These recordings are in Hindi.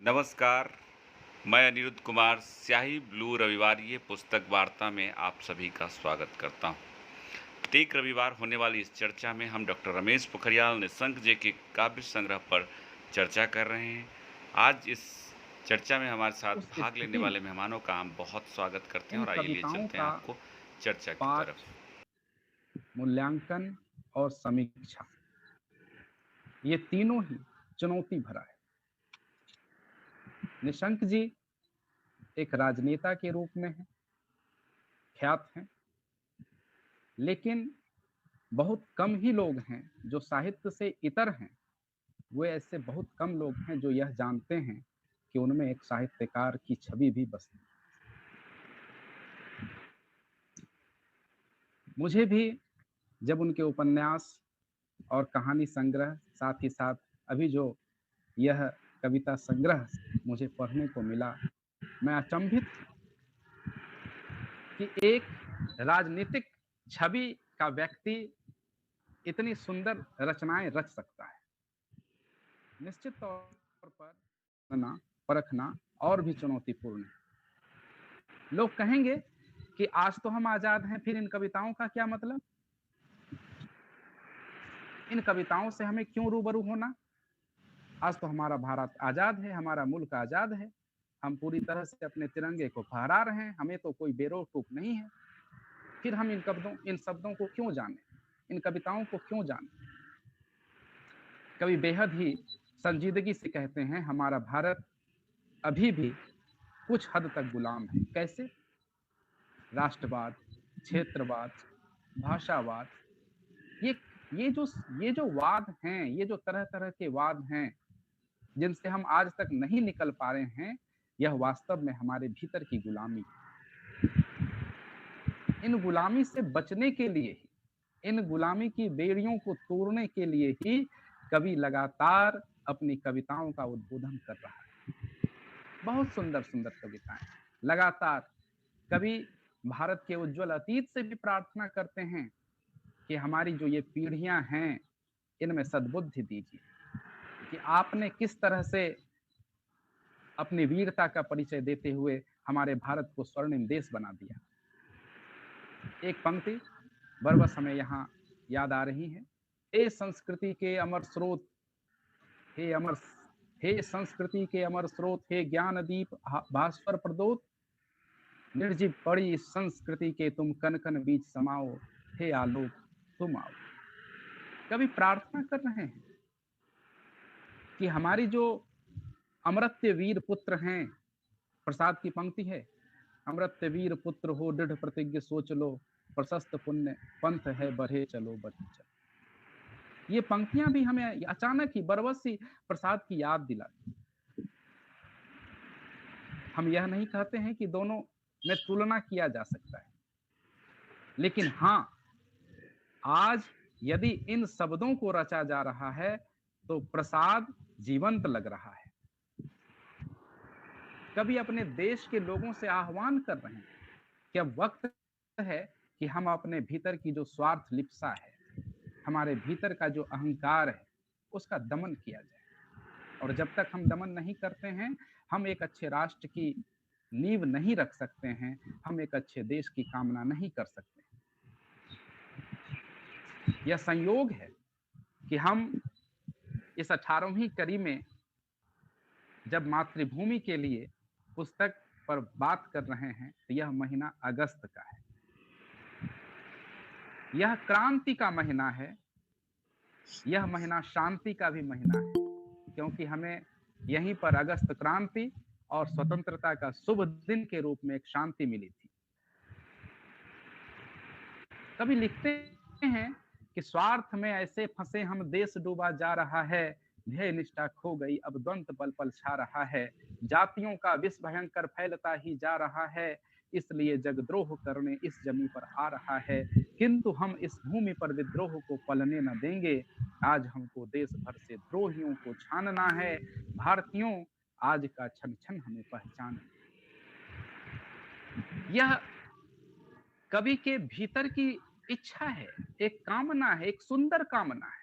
नमस्कार, मैं अनिरुद्ध कुमार स्याही ब्लू रविवारीय पुस्तक वार्ता में आप सभी का स्वागत करता हूँ। प्रत्येक रविवार होने वाली इस चर्चा में हम डॉक्टर रमेश पोखरियाल निशंक जी के काव्य संग्रह पर चर्चा कर रहे हैं। आज इस चर्चा में हमारे साथ उस भाग लेने स्थिति में वाले मेहमानों का हम बहुत स्वागत करते हैं इन और आइए लिए कविताओं चलते हैं का आपको चर्चा की पाठ, तरफ। मूल्यांकन और समीक्षा, ये तीनों ही चुनौती भरा है। निशंक जी एक राजनेता के रूप में हैं, ख्यात हैं, लेकिन बहुत कम ही लोग हैं जो साहित्य से इतर हैं। वे ऐसे बहुत कम लोग हैं जो यह जानते हैं कि उनमें एक साहित्यकार की छवि भी बसती है। मुझे भी जब उनके उपन्यास और कहानी संग्रह, साथ ही साथ अभी जो यह कविता संग्रह मुझे पढ़ने को मिला, मैं अचंभित कि एक राजनीतिक छवि का व्यक्ति इतनी सुंदर रचनाएं रच सकता है। निश्चित तौर पर जानना, परखना और भी चुनौतीपूर्ण है। लोग कहेंगे कि आज तो हम आजाद हैं, फिर इन कविताओं का क्या मतलब? इन कविताओं से हमें क्यों रूबरू होना? आज तो हमारा भारत आजाद है, हमारा मुल्क आजाद है, हम पूरी तरह से अपने तिरंगे को फहरा रहे हैं, हमें तो कोई बेरोक टूक नहीं है। फिर हम इन शब्दों को क्यों जाने, इन कविताओं को क्यों जाने? कवि बेहद ही संजीदगी से कहते हैं, हमारा भारत अभी भी कुछ हद तक गुलाम है। कैसे? राष्ट्रवाद, क्षेत्रवाद, भाषावाद, ये ये जो ये जो वाद हैं, ये जो तरह तरह के वाद हैं जिनसे हम आज तक नहीं निकल पा रहे हैं, यह वास्तव में हमारे भीतर की गुलामी है। इन गुलामी से बचने के लिए ही, इन गुलामी की बेड़ियों को तोड़ने के लिए ही कवि लगातार अपनी कविताओं का उद्बोधन कर रहा है। बहुत सुंदर सुंदर कविताएं लगातार। कवि भारत के उज्जवल अतीत से भी प्रार्थना करते हैं कि हमारी जो ये पीढ़ियां हैं, इनमें सद्बुद्धि दीजिए कि आपने किस तरह से अपनी वीरता का परिचय देते हुए हमारे भारत को स्वर्णिम देश बना दिया। एक पंक्ति बरबस हमें यहाँ याद आ रही है। हे संस्कृति के अमर स्रोत, हे अमर हे संस्कृति के अमर स्रोत, हे ज्ञान दीप भास्वर प्रदोत, निर्जीव पड़ी इस संस्कृति के तुम कन कन बीच समाओ, हे आलोक तुम आओ। कभी प्रार्थना कर रहे हैं कि हमारी जो अमृत्य वीर पुत्र हैं, प्रसाद की पंक्ति है, अमृत्य वीर पुत्र हो दृढ़ प्रतिज्ञ सोच लो, प्रशस्त पुण्य पंथ है बढ़े चलो बढ़े चलो। ये पंक्तियां भी हमें अचानक ही बरबसी प्रसाद की याद दिलाती। हम यह नहीं कहते हैं कि दोनों में तुलना किया जा सकता है, लेकिन हाँ, आज यदि इन शब्दों को रचा जा रहा है तो प्रसाद जीवंत लग रहा है। कभी अपने देश के लोगों से आह्वान कर रहे हैं कि अब वक्त है कि हम अपने भीतर की जो स्वार्थ लिप्सा है, हमारे भीतर का जो अहंकार है, उसका दमन किया जाए। और जब तक हम दमन नहीं करते हैं, हम एक अच्छे राष्ट्र की नींव नहीं रख सकते हैं, हम एक अच्छे देश की कामना नहीं कर सकते। यह संयोग है कि हम इस 18वीं कड़ी में जब मातृभूमि के लिए पुस्तक पर बात कर रहे हैं, तो यह महीना अगस्त का है। यह क्रांति का महीना है, यह महीना शांति का भी महीना है, क्योंकि हमें यहीं पर अगस्त क्रांति और स्वतंत्रता का शुभ दिन के रूप में एक शांति मिली थी। कभी लिखते हैं कि स्वार्थ में ऐसे फंसे हम, देश डूबा जा रहा है, ध्येय निष्ठा खो गई, अब द्वंद पल पल छा रहा है, जातियों का विष भयंकर फैलता ही जा रहा है, इसलिए जगद्रोह करने इस जमी पर आ रहा है, किंतु हम इस भूमि पर विद्रोह को पलने न देंगे, आज हमको देश भर से द्रोहियों को छानना है, भारतीयों आज का क्षण क्षण हमें पहचान। यह कवि के भीतर की इच्छा है, एक कामना है, एक सुंदर कामना है।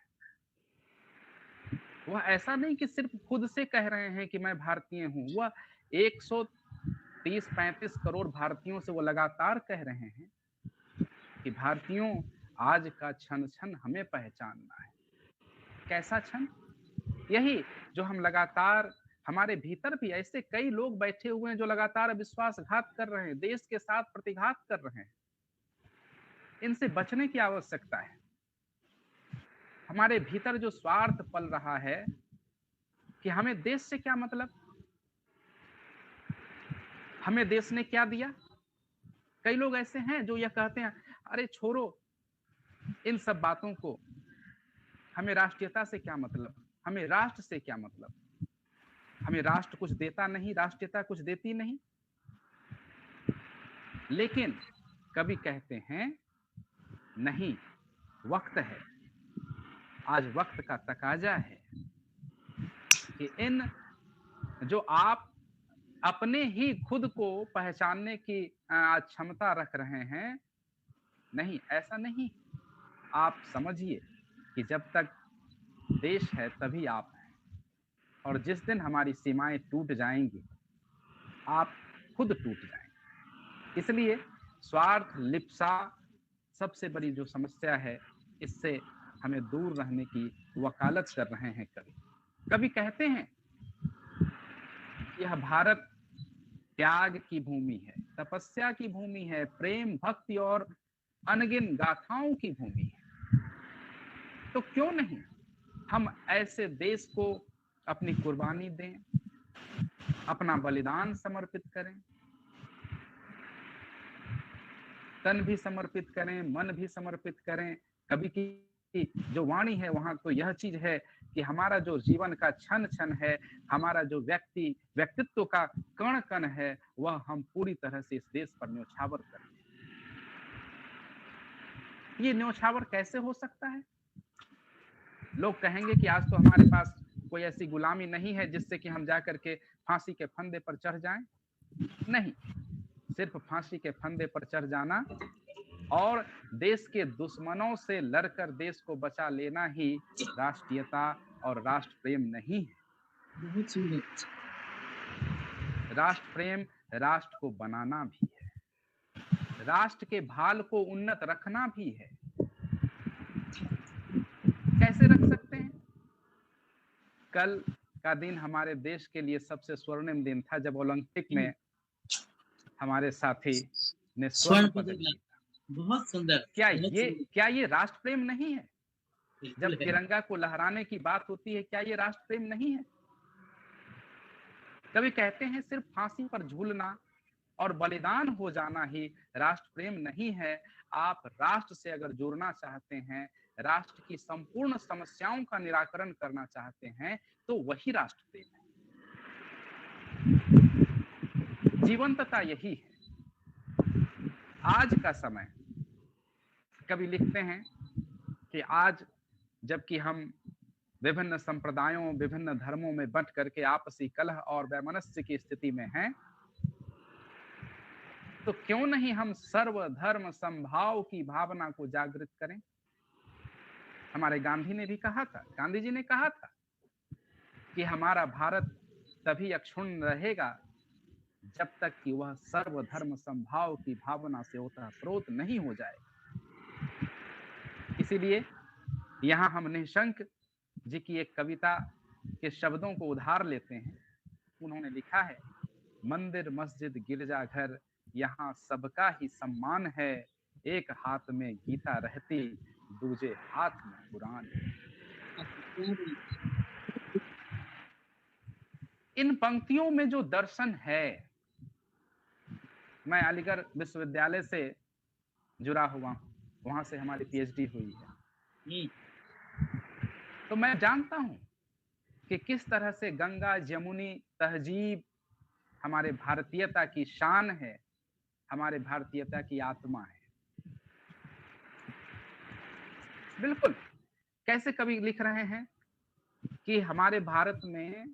वह ऐसा नहीं कि सिर्फ खुद से कह रहे हैं कि मैं भारतीय हूं, वह 130-35 करोड़ भारतीयों से वो लगातार कह रहे हैं कि भारतीयों, आज का क्षण क्षण हमें पहचानना है। कैसा क्षण? यही जो हम लगातार, हमारे भीतर भी ऐसे कई लोग बैठे हुए हैं जो लगातार विश्वासघात कर रहे हैं, देश के साथ प्रतिघात कर रहे हैं। इनसे बचने की आवश्यकता है। हमारे भीतर जो स्वार्थ पल रहा है कि हमें देश से क्या मतलब, हमें देश ने क्या दिया। कई लोग ऐसे हैं जो यह कहते हैं, अरे छोड़ो इन सब बातों को, हमें राष्ट्रीयता से क्या मतलब, हमें राष्ट्र से क्या मतलब, हमें राष्ट्र कुछ देता नहीं, राष्ट्रीयता कुछ देती नहीं। लेकिन कभी कहते हैं नहीं, वक्त है, आज वक्त का तकाजा है कि इन जो आप अपने ही खुद को पहचानने की क्षमता रख रहे हैं, नहीं, ऐसा नहीं। आप समझिए कि जब तक देश है तभी आप हैं, और जिस दिन हमारी सीमाएं टूट जाएंगी, आप खुद टूट जाएंगे। इसलिए स्वार्थ लिप्सा सबसे बड़ी जो समस्या है, इससे हमें दूर रहने की वकालत कर रहे हैं। कभी कभी कहते हैं यह भारत त्याग की भूमि है, तपस्या की भूमि है, प्रेम भक्ति और अनगिन गाथाओं की भूमि है। तो क्यों नहीं हम ऐसे देश को अपनी कुर्बानी दें, अपना बलिदान समर्पित करें, तन भी समर्पित करें, मन भी समर्पित करें। कभी की जो वाणी है वहां तो यह चीज है कि हमारा जो जीवन का क्षण क्षण है, हमारा जो व्यक्तित्व का कण कण है, वह हम पूरी तरह से इस देश पर न्योछावर करें। ये न्योछावर कैसे हो सकता है? लोग कहेंगे कि आज तो हमारे पास कोई ऐसी गुलामी नहीं है जिससे कि हम जाकर के फांसी के फंदे पर चढ़ जाएं। नहीं, सिर्फ फांसी के फंदे पर चढ़ जाना और देश के दुश्मनों से लड़कर देश को बचा लेना ही राष्ट्रीयता और राष्ट्र प्रेम नहीं है। राष्ट्र प्रेम राष्ट्र को बनाना भी है, राष्ट्र के भाल को उन्नत रखना भी है। कैसे रख सकते हैं? कल का दिन हमारे देश के लिए सबसे स्वर्णिम दिन था जब ओलंपिक में हमारे साथी ने स्वर्ण पदक जीता। बहुत सुंदर। क्या ये राष्ट्र प्रेम नहीं है? जब तिरंगा को लहराने की बात होती है, क्या ये राष्ट्र प्रेम नहीं है? कभी कहते हैं सिर्फ फांसी पर झूलना और बलिदान हो जाना ही राष्ट्र प्रेम नहीं है। आप राष्ट्र से अगर जुड़ना चाहते हैं, राष्ट्र की संपूर्ण समस्याओं का निराकरण करना चाहते हैं, तो वही राष्ट्र प्रेम है। जीवंतता यही है। आज का समय, कभी लिखते हैं कि आज जबकि हम विभिन्न संप्रदायों, विभिन्न धर्मों में बंट करके आपसी कलह और वैमनस्य की स्थिति में हैं, तो क्यों नहीं हम सर्वधर्म समभाव की भावना को जागृत करें? हमारे गांधी ने भी कहा था, गांधी जी ने कहा था कि हमारा भारत तभी अक्षुण्ण रहेगा जब तक कि वह सर्वधर्म समभाव की भावना से ओतप्रोत नहीं हो जाएगा। इसीलिए यहां हम निशंक जी की एक कविता के शब्दों को उधार लेते हैं। उन्होंने लिखा है, मंदिर मस्जिद गिरजाघर यहाँ सबका ही सम्मान है, एक हाथ में गीता रहती दूजे हाथ में कुरान। इन पंक्तियों में जो दर्शन है, मैं अलीगढ़ विश्वविद्यालय से जुड़ा हुआ हूं, वहां से हमारी पीएचडी हुई है, तो मैं जानता हूं कि किस तरह से गंगा जमुनी तहजीब हमारे भारतीयता की शान है, हमारे भारतीयता की आत्मा है। बिल्कुल, कैसे कवि लिख रहे हैं कि हमारे भारत में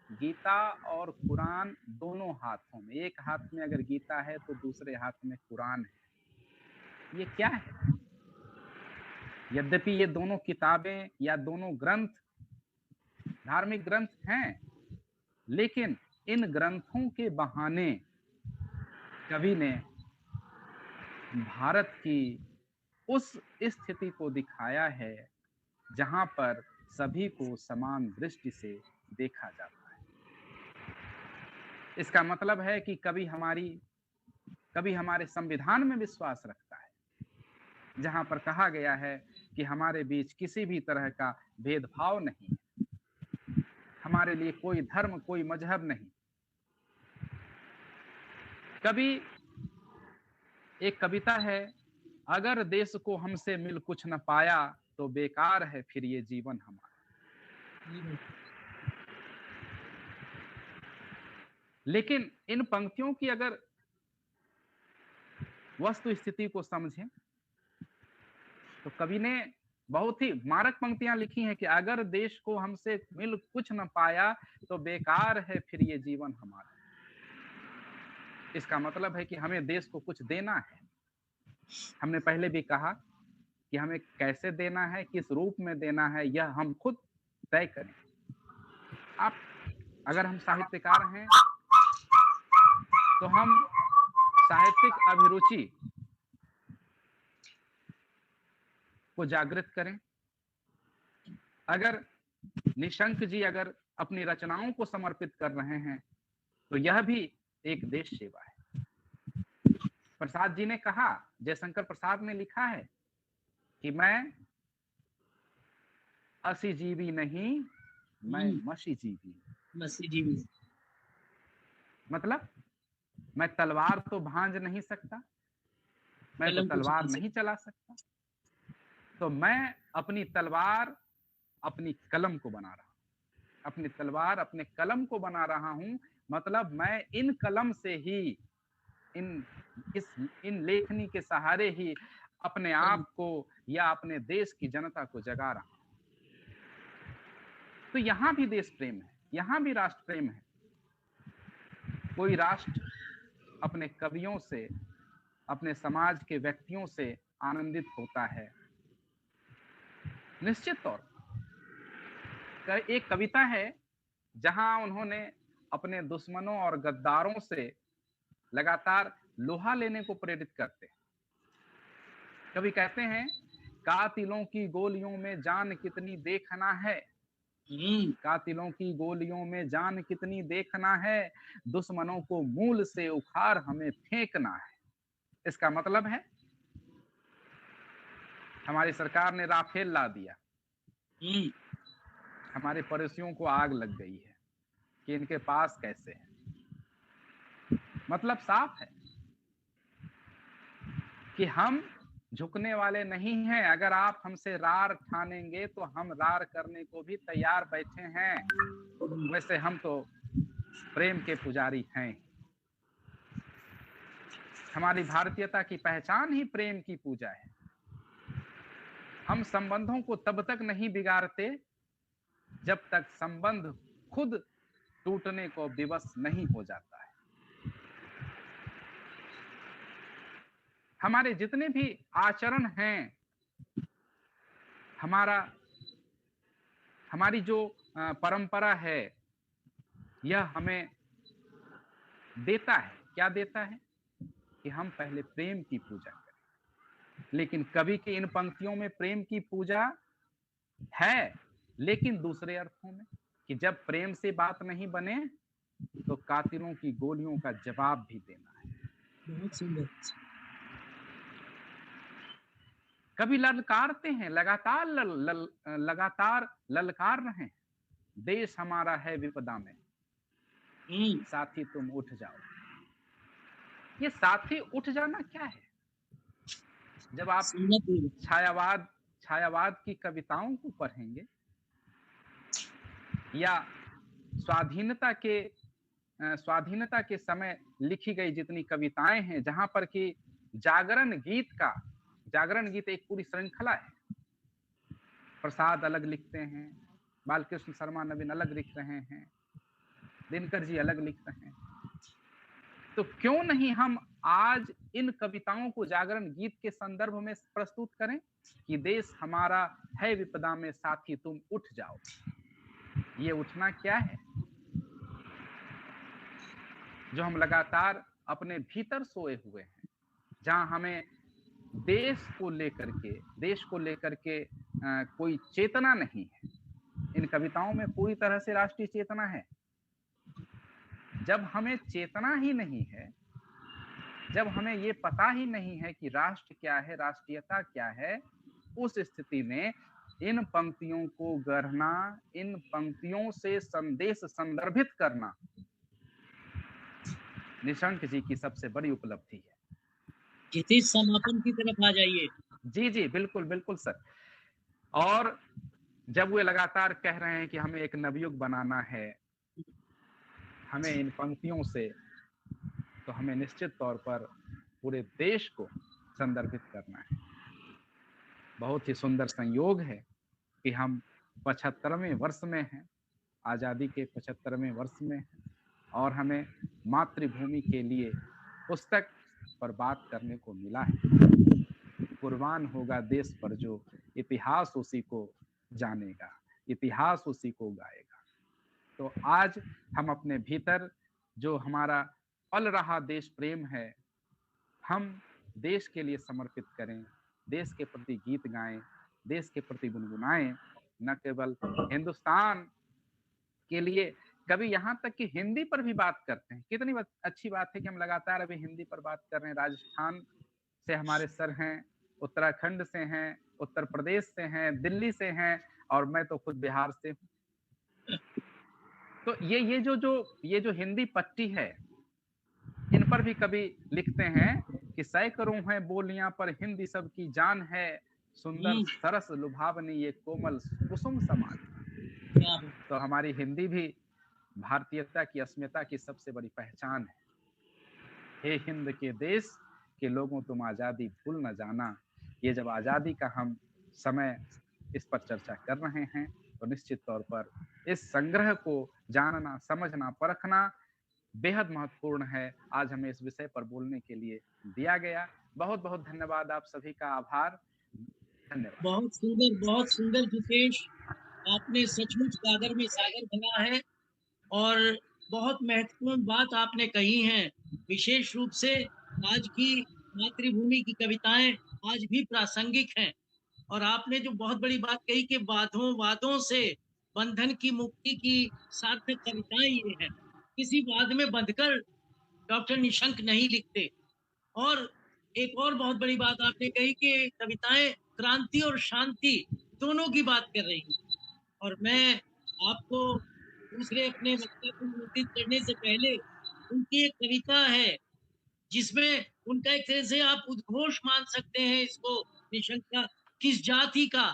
गीता और कुरान दोनों हाथों में, एक हाथ में अगर गीता है तो दूसरे हाथ में कुरान है। ये क्या है? यद्यपि ये दोनों किताबें या दोनों ग्रंथ धार्मिक ग्रंथ हैं, लेकिन इन ग्रंथों के बहाने कवि ने भारत की उस स्थिति को दिखाया है जहां पर सभी को समान दृष्टि से देखा जाता है। इसका मतलब है कि कभी हमारे संविधान में विश्वास रखता है, जहां पर कहा गया है कि हमारे बीच किसी भी तरह का भेदभाव नहीं है, हमारे लिए कोई धर्म, कोई मजहब नहीं। कभी एक कविता है, अगर देश को हमसे मिल कुछ न पाया तो बेकार है फिर ये जीवन हमारा। लेकिन इन पंक्तियों की अगर वस्तु स्थिति को समझें तो कवि ने बहुत ही मारक पंक्तियां लिखी हैं कि अगर देश को हमसे मिल कुछ न पाया तो बेकार है फिर ये जीवन हमारा। इसका मतलब है कि हमें देश को कुछ देना है। हमने पहले भी कहा कि हमें कैसे देना है, किस रूप में देना है, यह हम खुद तय करें। आप अगर हम साहित्यकार हैं तो हम साहित्यिक अभिरुचि को जागृत करें। अगर निशंक जी अगर अपनी रचनाओं को समर्पित कर रहे हैं तो यह भी एक देश सेवा है। प्रसाद जी ने कहा, जयशंकर प्रसाद ने लिखा है कि मैं असी जीवी नहीं, मैं मसी जीवी। मतलब मैं तलवार तो भांज नहीं सकता, मैं तो तलवार नहीं चला सकता, तो मैं अपनी तलवार अपनी कलम को बना रहा हूं, अपनी तलवार अपने कलम को बना रहा हूं। मतलब मैं इन कलम से ही, इन लेखनी के सहारे ही अपने आप को या अपने देश की जनता को जगा रहा हूं। तो यहां भी देश प्रेम है, यहां भी राष्ट्र प्रेम है। कोई राष्ट्र अपने कवियों से, अपने समाज के व्यक्तियों से आनंदित होता है निश्चित तौर पर। एक कविता है जहां उन्होंने अपने दुश्मनों और गद्दारों से लगातार लोहा लेने को प्रेरित करते हैं। कवि कहते हैं, कातिलों की गोलियों में जान कितनी देखना है, कातिलों की गोलियों में जान कितनी देखना है, दुश्मनों को मूल से उखाड़ हमें फेंकना है। इसका मतलब है हमारी सरकार ने राफेल ला दिया, हमारे पड़ोसियों को आग लग गई है कि इनके पास कैसे है। मतलब साफ है कि हम झुकने वाले नहीं हैं। अगर आप हमसे रार ठानेंगे तो हम रार करने को भी तैयार बैठे हैं। वैसे हम तो प्रेम के पुजारी हैं। हमारी भारतीयता की पहचान ही प्रेम की पूजा है। हम संबंधों को तब तक नहीं बिगाड़ते जब तक संबंध खुद टूटने को विवश नहीं हो जाता है। हमारे जितने भी आचरण हैं, हमारी जो परंपरा है, यह हमें देता है, क्या देता है कि हम पहले प्रेम की पूजा करें। लेकिन कवि की इन पंक्तियों में प्रेम की पूजा है, लेकिन दूसरे अर्थों में, कि जब प्रेम से बात नहीं बने तो कातिलों की गोलियों का जवाब भी देना है। बहुत सुंदर। कभी ललकारते हैं, लगातार ललकार रहे हैं, देश हमारा है विपदा में, साथी तुम उठ जाओ। ये साथी उठ जाना क्या है? जब आप छायावाद की कविताओं को पढ़ेंगे या स्वाधीनता के समय लिखी गई जितनी कविताएं हैं, जहां पर कि जागरण गीत एक पूरी श्रृंखला है। प्रसाद अलग लिखते हैं, बालकृष्ण शर्मा नवीन अलग लिख रहे हैं, दिनकर जी अलग लिख रहे हैं। तो क्यों नहीं हम आज इन कविताओं को जागरण गीत के संदर्भ में प्रस्तुत करें कि देश हमारा है विपदा में, साथी तुम उठ जाओ। ये उठना क्या है जो हम लगातार अपने भीतर सोए हुए हैं, जहां हमें देश को लेकर के कोई चेतना नहीं है। इन कविताओं में पूरी तरह से राष्ट्रीय चेतना है। जब हमें चेतना ही नहीं है, जब हमें ये पता ही नहीं है कि राष्ट्र क्या है, राष्ट्रीयता क्या है, उस स्थिति में इन पंक्तियों को गढ़ना, इन पंक्तियों से संदेश संदर्भित करना निशंक जी की सबसे बड़ी उपलब्धि है। जितेश, समापन की तरफ आ जाइए। जी जी, बिल्कुल बिल्कुल सर। और जब वे लगातार कह रहे हैं कि हमें एक नवयुग बनाना है, हमें इन पंक्तियों से, तो हमें निश्चित तौर पर पूरे देश को संदर्भित करना है। बहुत ही सुंदर संयोग है कि हम 75वें वर्ष में हैं, आज़ादी के 75वें वर्ष में हैं, और हमें मातृभूमि के लिए पुस्तक पर बात करने को मिला है। कुर्बान होगा देश पर जो, इतिहास उसी को जानेगा, इतिहास उसी को गाएगा। तो आज हम अपने भीतर जो हमारा पल रहा देश प्रेम है, हम देश के लिए समर्पित करें, देश के प्रति गीत गाएं, देश के प्रति गुनगुनाएं, न केवल हिंदुस्तान के लिए, कभी यहाँ तक कि हिंदी पर भी बात करते हैं। कितनी अच्छी बात है कि हम लगातार अभी हिंदी पर बात कर रहे हैं। राजस्थान से हमारे सर हैं, उत्तराखंड से हैं, उत्तर प्रदेश से हैं, दिल्ली से हैं, और मैं तो खुद बिहार से हूँ। तो ये जो हिंदी पट्टी है, इन पर भी कभी लिखते हैं कि सैकड़ों हैं बोलियां पर हिंदी सबकी जान है, सुंदर सरस लुभावनी ये कोमल कुसुम समान। तो हमारी हिंदी भी भारतीयता की अस्मिता की सबसे बड़ी पहचान है। हे हिंद के देश के लोगों, तुम आजादी भूल न जाना। ये जब आजादी का हम समय इस पर चर्चा कर रहे हैं, तो निश्चित तौर पर इस संग्रह को जानना, समझना, परखना बेहद महत्वपूर्ण है। आज हमें इस विषय पर बोलने के लिए दिया गया। बहुत बहुत धन्यवाद, आप सभी का आभार, धन्यवाद। बहुत सुंदर जितेश, आपने सचमुच कागर में सागर भरा है, और बहुत महत्वपूर्ण बात आपने कही है। विशेष रूप से आज की मातृभूमि की कविताएं आज भी प्रासंगिक हैं, और आपने जो बहुत बड़ी बात कही कि वादों से बंधन की मुक्ति की सार्थक कविताएं ये हैं। किसी वाद में बंधकर डॉक्टर निशंक नहीं लिखते। और एक और बहुत बड़ी बात आपने कही कि कविताएं क्रांति और शांति दोनों की बात कर रही हैं। और मैं आपको दूसरे अपने वक्ता को निमंत्रित करने से पहले उनकी एक कविता है जिसमें उनका एक तरह से आप उद्घोष मान सकते हैं इसको, निशंक का, किस जाति का,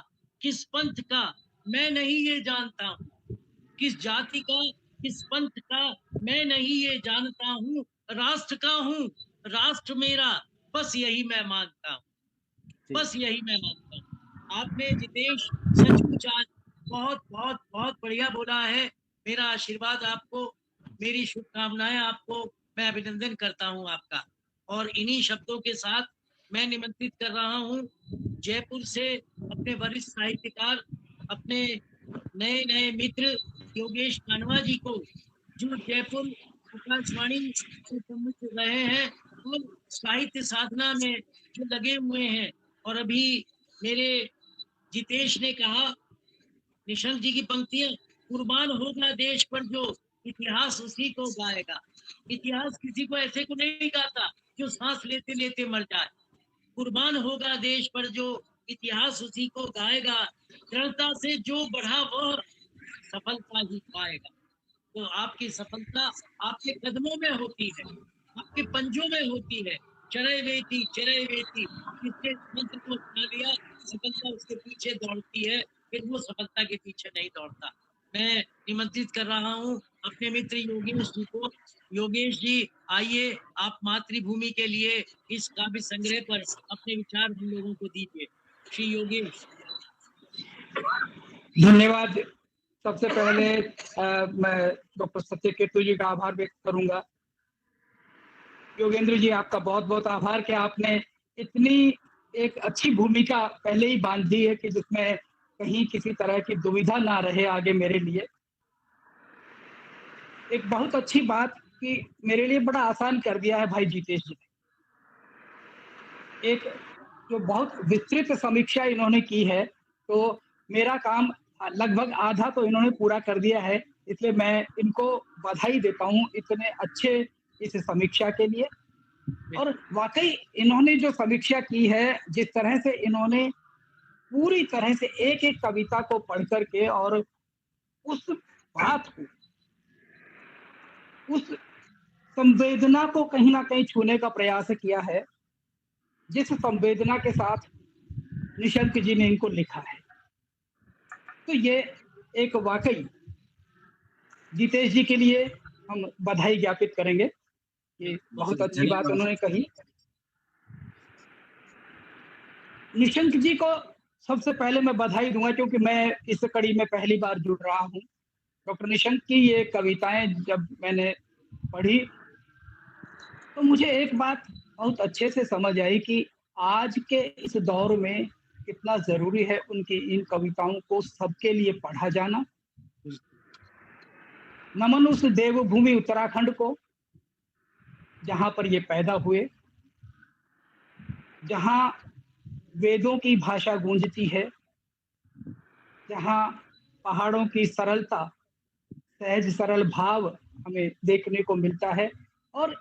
किस पंथ का मैं नहीं ये जानता हूँ, किस जाति का, किस पंथ का मैं नहीं ये जानता हूँ, राष्ट्र का हूँ, राष्ट्र मेरा, बस यही मैं मानता हूँ, बस यही मैं मानता हूँ। आपने जितेश सचमुच आज बहुत बहुत बहुत बढ़िया बोला है। मेरा आशीर्वाद आपको, मेरी शुभकामनाएं आपको, मैं अभिनंदन करता हूं आपका। और इन्हीं शब्दों के साथ मैं निमंत्रित कर रहा हूं जयपुर से अपने वरिष्ठ साहित्यकार, अपने नए नए मित्र योगेश कानवा जी को, जो जयपुर आकाशवाणी से सम्मिलित रहे हैं और साहित्य साधना में जो लगे हुए हैं। और अभी मेरे जितेश ने कहा, निशंक जी की पंक्तियां, कुर्बान होगा देश पर जो, इतिहास उसी को गाएगा। इतिहास किसी को ऐसे को नहीं गाता जो सांस लेते लेते मर जाए। कुर्बान होगा देश पर जो, इतिहास उसी को गाएगा। दृढ़ता से जो बढ़ा वह सफलता ही पाएगा। तो आपकी सफलता आपके कदमों में होती है, आपके पंजों में होती है। चरय वेती जिसने मंत्र को अपना लिया, सफलता उसके पीछे दौड़ती है, फिर वो सफलता के पीछे नहीं दौड़ता। मैं निमंत्रित कर रहा हूँ अपने मित्र योगेश जी को। योगेश जी, आइए, आप मातृभूमि के लिए इस काव्य संग्रह पर अपने विचार हम लोगों को दीजिए। श्री योगेश। धन्यवाद। सबसे पहले मैं डॉक्टर सत्यकेतु जी का आभार व्यक्त करूंगा। योगेंद्र जी, आपका बहुत बहुत आभार कि आपने इतनी एक अच्छी भूमिका पहले ही बांध दी है कि जिसमें कहीं किसी तरह की दुविधा ना रहे आगे मेरे लिए। एक बहुत अच्छी बात कि मेरे लिए बड़ा आसान कर दिया है भाई जीतेश जी ने। एक जो बहुत विस्तृत समीक्षा इन्होंने की है, तो मेरा काम लगभग आधा तो इन्होंने पूरा कर दिया है, इसलिए मैं इनको बधाई देता हूँ इतने अच्छे इस समीक्षा के लिए। और वाकई इन्होंने जो समीक्षा की है, जिस तरह से इन्होंने पूरी तरह से एक-एक कविता को पढ़ करके और उस बात को, उस संवेदना को कहीं न कहीं छूने का प्रयास किया है, जिस संवेदना के साथ निशंक जी ने इनको लिखा है। तो ये एक वाकई जीतेश जी के लिए हम बधाई ज्ञापित करेंगे कि बहुत अच्छी बात उन्होंने कही। निशंक जी को सबसे पहले मैं बधाई दूंगा क्योंकि मैं इस कड़ी में पहली बार जुड़ रहा हूँ। डॉक्टर निशंक की ये कविताएं जब मैंने पढ़ी तो मुझे एक बात बहुत अच्छे से समझ आई कि आज के इस दौर में कितना जरूरी है उनकी इन कविताओं को सबके लिए पढ़ा जाना। नमन उस देवभूमि उत्तराखंड को जहां पर ये पैदा हुए, जहां वेदों की भाषा गूंजती है, जहां पहाड़ों की सरलता, सहज सरल भाव हमें देखने को मिलता है। और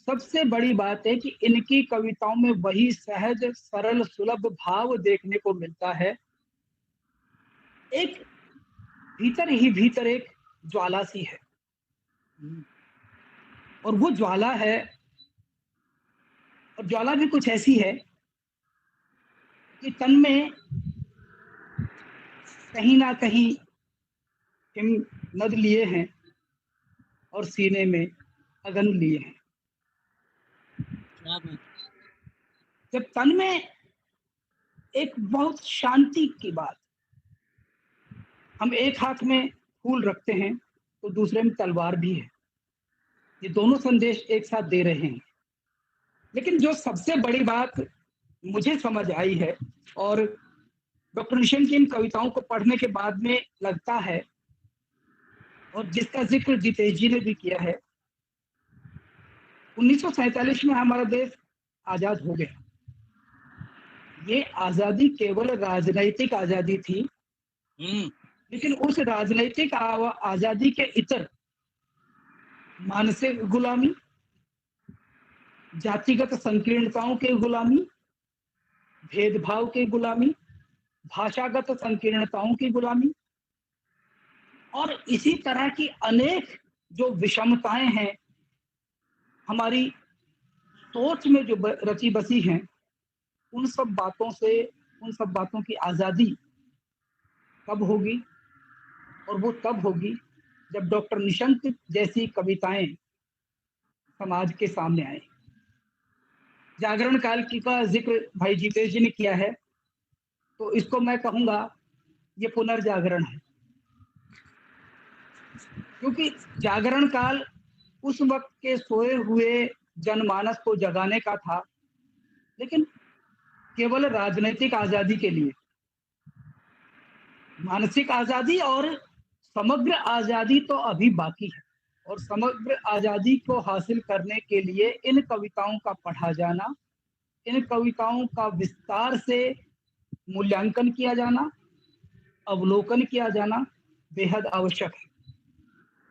सबसे बड़ी बात है कि इनकी कविताओं में वही सहज सरल सुलभ भाव देखने को मिलता है। एक भीतर ही भीतर एक ज्वाला सी है, और वो ज्वाला है, और ज्वाला भी कुछ ऐसी है कि तन में कहीं ना कहीं हिम नद लिए हैं और सीने में अगन लिए हैं। जब तन में एक बहुत शांति की बात, हम एक हाथ में फूल रखते हैं तो दूसरे में तलवार भी है, ये दोनों संदेश एक साथ दे रहे हैं। लेकिन जो सबसे बड़ी बात मुझे समझ आई है, और डॉक्टर निशंक की इन कविताओं को पढ़ने के बाद में लगता है, और जिसका जिक्र जीतेश जी ने भी किया है, 1947 में हमारा देश आजाद हो गया। ये आजादी केवल राजनैतिक आजादी थी, लेकिन उस राजनैतिक आजादी के इतर मानसिक गुलामी, जातिगत संकीर्णताओं की गुलामी, भेदभाव की गुलामी, भाषागत संकीर्णताओं की गुलामी, और इसी तरह की अनेक जो विषमताएं हैं हमारी सोच में जो रची बसी हैं, उन सब बातों की आजादी कब होगी, और वो तब होगी जब डॉक्टर निशंक जैसी कविताएं समाज के सामने आए। जागरण काल की का जिक्र भाई जीतेश जी ने किया है, तो इसको मैं कहूंगा ये पुनर्जागरण है, क्योंकि जागरण काल उस वक्त के सोए हुए जनमानस को जगाने का था, लेकिन केवल राजनीतिक आजादी के लिए। मानसिक आजादी और समग्र आजादी तो अभी बाकी है, और समग्र आजादी को हासिल करने के लिए इन कविताओं का पढ़ा जाना, इन कविताओं का विस्तार से मूल्यांकन किया जाना, अवलोकन किया जाना बेहद आवश्यक है।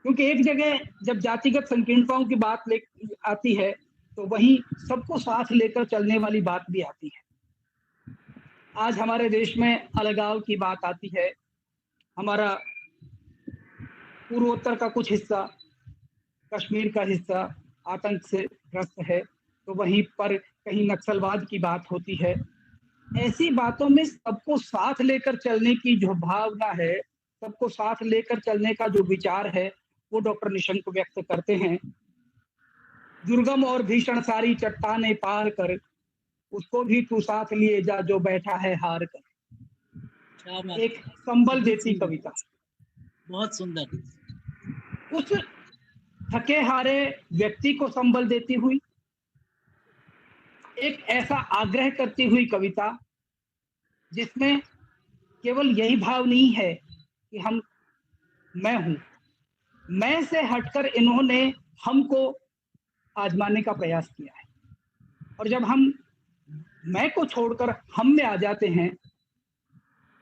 क्योंकि एक जगह जब जातिगत संकीर्णताओं की बात आती है, तो वहीं सबको साथ लेकर चलने वाली बात भी आती है। आज हमारे देश में अलगाव की बात आती है। हमारा पूर्वोत्तर का कुछ हिस्सा, कश्मीर का हिस्सा आतंक से ग्रस्त है, तो वहीं पर कहीं नक्सलवाद की बात होती है। ऐसी बातों में सबको साथ लेकर चलने की जो भावना है, सबको साथ लेकर चलने का जो विचार है, वो डॉक्टर निशंक व्यक्त करते हैं। दुर्गम और भीषण सारी चट्टाने पार कर, उसको भी तू साथ लिए जा जो बैठा है हार कर। एक संबल देती कविता, बहुत सुंदर। उस थके हारे व्यक्ति को संबल देती हुई, एक ऐसा आग्रह करती हुई कविता जिसमें केवल यही भाव नहीं है कि मैं हूं, मैं से हटकर इन्होंने हमको आजमाने का प्रयास किया है। और जब हम मैं को छोड़कर हम में आ जाते हैं,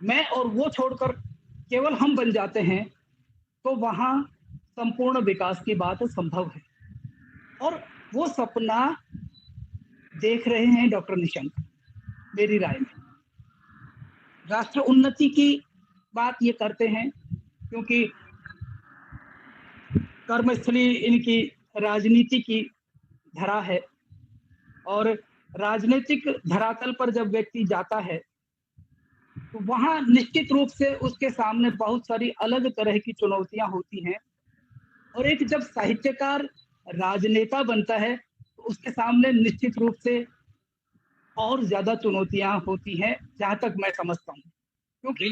मैं और वो छोड़कर केवल हम बन जाते हैं, तो वहां संपूर्ण विकास की बात संभव है। और वो सपना देख रहे हैं डॉक्टर निशंक, मेरी राय में। राष्ट्र उन्नति की बात ये करते हैं क्योंकि कर्मस्थली इनकी राजनीति की धरा है, और राजनीतिक धरातल पर जब व्यक्ति जाता है तो वहां निश्चित रूप से उसके सामने बहुत सारी अलग तरह की चुनौतियां होती हैं। और एक जब साहित्यकार राजनेता बनता है तो उसके सामने निश्चित रूप से और ज्यादा चुनौतियां होती हैं, जहां तक मैं समझता हूँ। क्योंकि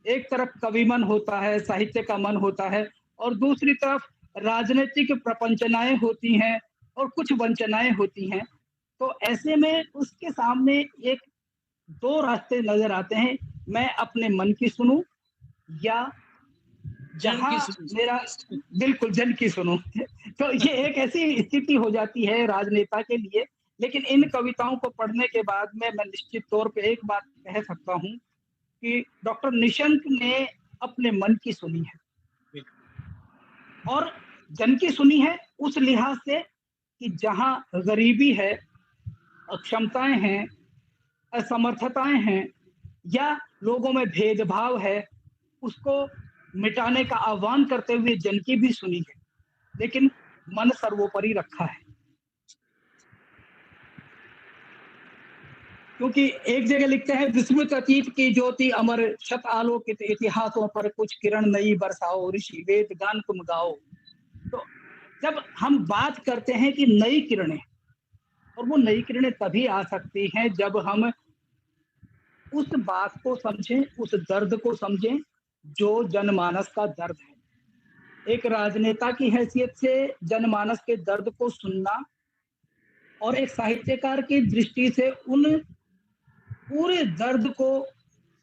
एक तरफ कवि मन होता है, साहित्य का मन होता है, और दूसरी तरफ राजनीतिक प्रपंचनाएं होती हैं और कुछ वंचनाएं होती हैं। तो ऐसे में उसके सामने एक दो रास्ते नजर आते हैं, मैं अपने मन की सुनूं या जहां मेरा बिल्कुल जन की सुनूं। तो ये एक ऐसी स्थिति हो जाती है राजनेता के लिए। लेकिन इन कविताओं को पढ़ने के बाद में मैं निश्चित तौर पे एक बात कह सकता हूं कि डॉक्टर निशंक ने अपने मन की सुनी है और जन की सुनी है, उस लिहाज से कि जहां गरीबी है, अक्षमताएं हैं, असमर्थताएं हैं या लोगों में भेदभाव है, उसको मिटाने का आह्वान करते हुए जन की भी सुनी है, लेकिन मन सर्वोपरि रखा है। क्योंकि एक जगह लिखते हैं, विस्मृत अतीत की ज्योति अमर, शत आलोकित इतिहासों पर कुछ किरण नई बरसाओ, ऋषि वेद गान तुम गाओ। तो जब हम बात करते हैं कि नई किरणें, और वो नई किरणें तभी आ सकती हैं जब हम उस बात को समझें, उस दर्द को समझें जो जनमानस का दर्द है। एक राजनेता की हैसियत से जनमानस के दर्द को सुनना और एक साहित्यकार की दृष्टि से उन पूरे दर्द को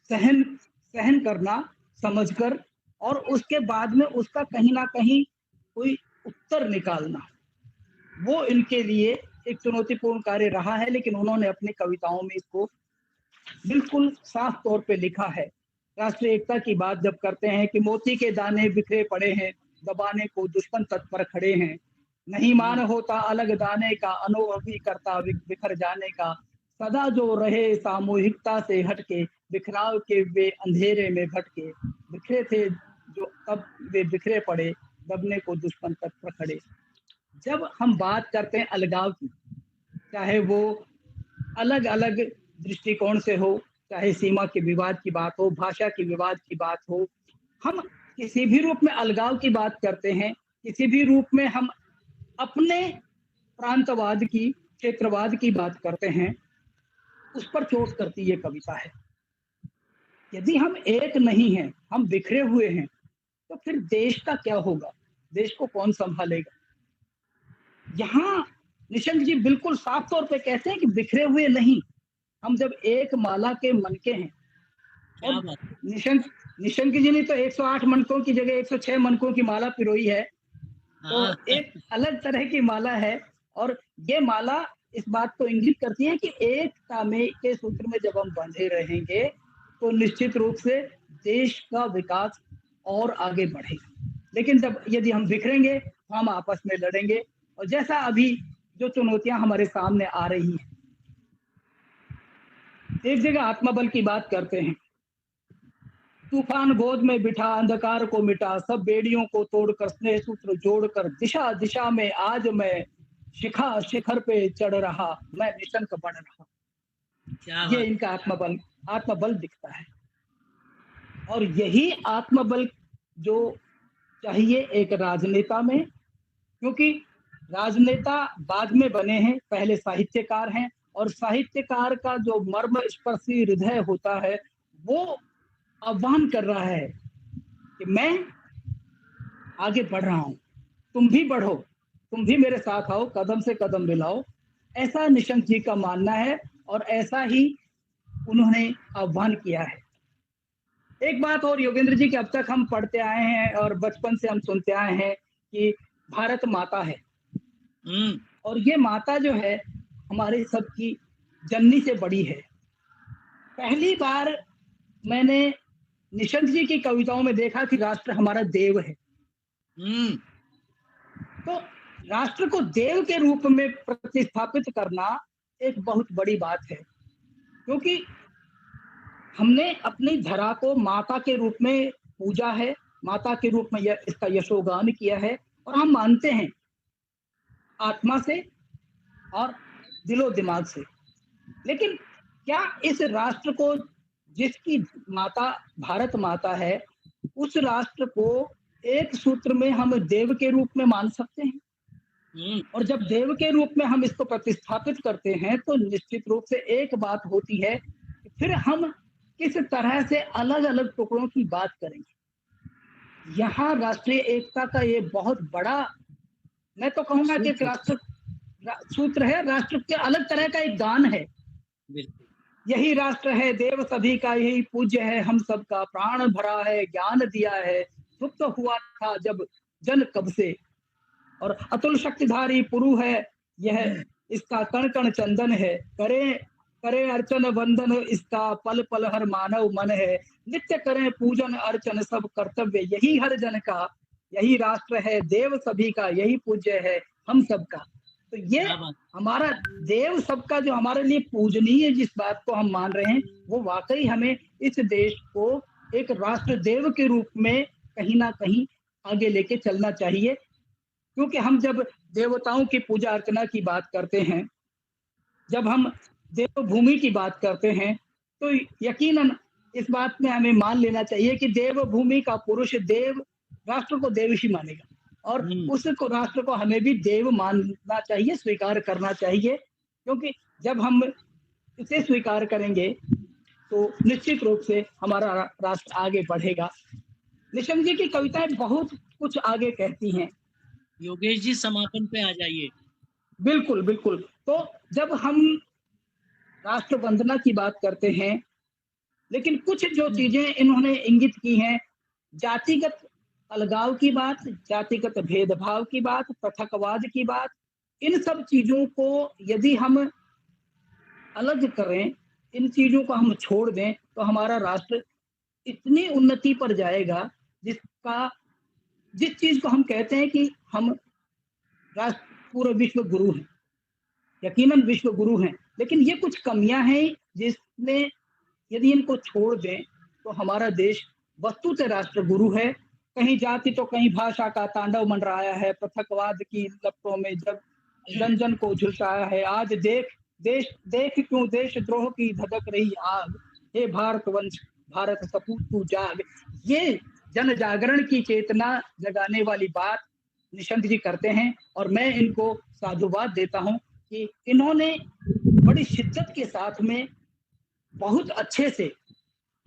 सहन करना, समझकर, और उसके बाद में उसका कहीं ना कहीं कोई उत्तर निकालना, वो इनके लिए एक चुनौतीपूर्ण कार्य रहा है। लेकिन उन्होंने अपनी कविताओं में इसको बिल्कुल साफ तौर पे लिखा है। राष्ट्रीय एकता की बात जब करते हैं कि मोती के दाने बिखरे पड़े हैं, दबाने को दुश्मन तत्पर खड़े हैं, नहीं मान होता अलग दाने का, अनुभवी करता बिखर जाने का, सदा जो रहे सामूहिकता से हटके, बिखराव के वे अंधेरे में भटके, बिखरे थे जो अब वे बिखरे पड़े, दबने को दुश्मन तत्पर खड़े। जब हम बात करते हैं अलगाव की, चाहे वो अलग अलग दृष्टिकोण से हो, चाहे सीमा के विवाद की बात हो, भाषा की विवाद की बात हो, हम किसी भी रूप में अलगाव की बात करते हैं, किसी भी रूप में हम अपने प्रांतवाद की, क्षेत्रवाद की बात करते हैं, उस पर चोट करती ये कविता है। यदि हम एक नहीं हैं, हम बिखरे हुए हैं, तो फिर देश का क्या होगा, देश को कौन संभालेगा? यहाँ निशंक जी बिल्कुल साफ तौर पे कहते हैं कि बिखरे हुए नहीं, हम जब एक माला के मनके हैं। और निशंक जी ने तो 108 मनकों की जगह 106 मनकों की माला पिरोई है, तो एक अलग तरह की माला है। और ये माला इस बात को इंगित करती है कि एकता में के सूत्र में जब हम बंधे रहेंगे तो निश्चित रूप से देश का विकास और आगे बढ़ेगा। लेकिन जब यदि हम बिखरेंगे तो हम आपस में लड़ेंगे, और जैसा अभी जो चुनौतियां हमारे सामने आ रही हैं, एक जगह आत्मबल की बात करते हैं, तूफान गोद में बिठा अंधकार को मिटा, सब बेड़ियों को तोड़कर स्नेह सूत्र जोड़कर, दिशा दिशा में आज मैं शिखर पे चढ़ रहा, मैं निशंक बढ़ रहा। ये इनका आत्मबल दिखता है। और यही आत्मबल जो चाहिए एक राजनेता में, क्योंकि राजनेता बाद में बने हैं, पहले साहित्यकार हैं, और साहित्यकार का जो मर्म स्पर्शी हृदय होता है वो आह्वान कर रहा है कि मैं आगे बढ़ रहा हूं, तुम भी बढ़ो, तुम भी मेरे साथ आओ, कदम से कदम मिलाओ। ऐसा निशंक जी का मानना है और ऐसा ही उन्होंने आह्वान किया है। एक बात और योगेंद्र जी, कि अब तक हम पढ़ते आए हैं और बचपन से हम सुनते आए हैं कि भारत माता है, और ये माता जो है हमारे सबकी जननी से बड़ी है। पहली बार मैंने निशंक जी की कविताओं में देखा कि राष्ट्र हमारा देव है। तो राष्ट्र को देव के रूप में प्रतिस्थापित करना एक बहुत बड़ी बात है, क्योंकि हमने अपनी धरा को माता के रूप में पूजा है, माता के रूप में इसका यशोगान किया है, और हम मानते हैं आत्मा से और दिलो दिमाग से। लेकिन क्या इस राष्ट्र को, जिसकी माता भारत माता है, उस राष्ट्र को एक सूत्र में हम देव के रूप में मान सकते हैं? और जब देव के रूप में हम इसको प्रतिस्थापित करते हैं तो निश्चित रूप से एक बात होती है कि फिर हम किस तरह से अलग अलग टुकड़ों की बात करेंगे। यहाँ राष्ट्रीय एकता का ये बहुत बड़ा, मैं तो कहूंगा कि राष्ट्र सूत्र है, राष्ट्र के अलग तरह का एक गान है। यही राष्ट्र है देव सभी का, यही पूज्य है हम सबका, प्राण भरा है ज्ञान दिया है, सुप्त हुआ था जब जन कब से, और अतुल शक्तिधारी पुरु है यह, इसका कण कण चंदन है, करे करे अर्चन वंदन इसका, पल पल हर मानव मन है, नित्य करें पूजन अर्चन सब कर्तव्य यही हर जन का, यही राष्ट्र है देव सभी का, यही पूज्य है हम सबका। तो ये हमारा देव सबका जो हमारे लिए पूजनीय जिस बात को हम मान रहे हैं, वो वाकई हमें इस देश को एक राष्ट्र देव के रूप में कहीं ना कहीं आगे लेके चलना चाहिए। क्योंकि हम जब देवताओं की पूजा अर्चना की बात करते हैं, जब हम देवभूमि की बात करते हैं, तो यकीनन इस बात में हमें मान लेना चाहिए कि देवभूमि का पुरुष देव राष्ट्र को देव ही मानेगा, और उसको राष्ट्र को हमें भी देव मानना चाहिए, स्वीकार करना चाहिए। क्योंकि जब हम इसे स्वीकार करेंगे तो निश्चित रूप से हमारा राष्ट्र आगे बढ़ेगा। निशंक जी की कविताएं बहुत कुछ आगे कहती हैं। योगेश जी समापन पे आ जाइए। बिल्कुल बिल्कुल। तो जब हम राष्ट्र वंदना की बात करते हैं, लेकिन कुछ जो चीजें इन्होंने इंगित की हैं, जातिगत अलगाव की बात, जातिगत भेदभाव की बात, पृथकवाद की बात, इन सब चीजों को यदि हम अलग करें, इन चीजों को हम छोड़ दें, तो हमारा राष्ट्र इतनी उन्नति पर जाएगा जिस चीज को हम कहते हैं कि हम राष्ट्र पूरे विश्व गुरु हैं, यकीनन विश्व गुरु हैं, लेकिन ये कुछ कमियां हैं जिसमें यदि इनको छोड़ दें तो हमारा देश वस्तुतः राष्ट्र गुरु है। कहीं जाति तो कहीं भाषा का तांडव मंडराया है, पृथकवाद की लपटों में जब जन जन को झुलसाया है, आज देख क्यों देशद्रोह की धधक रही आग, हे भारतवंश भारत सपूत तू जाग। ये जन जागरण की चेतना जगाने वाली बात निशंक जी करते हैं, और मैं इनको साधुवाद देता हूं कि इन्होंने बड़ी शिद्दत के साथ में बहुत अच्छे से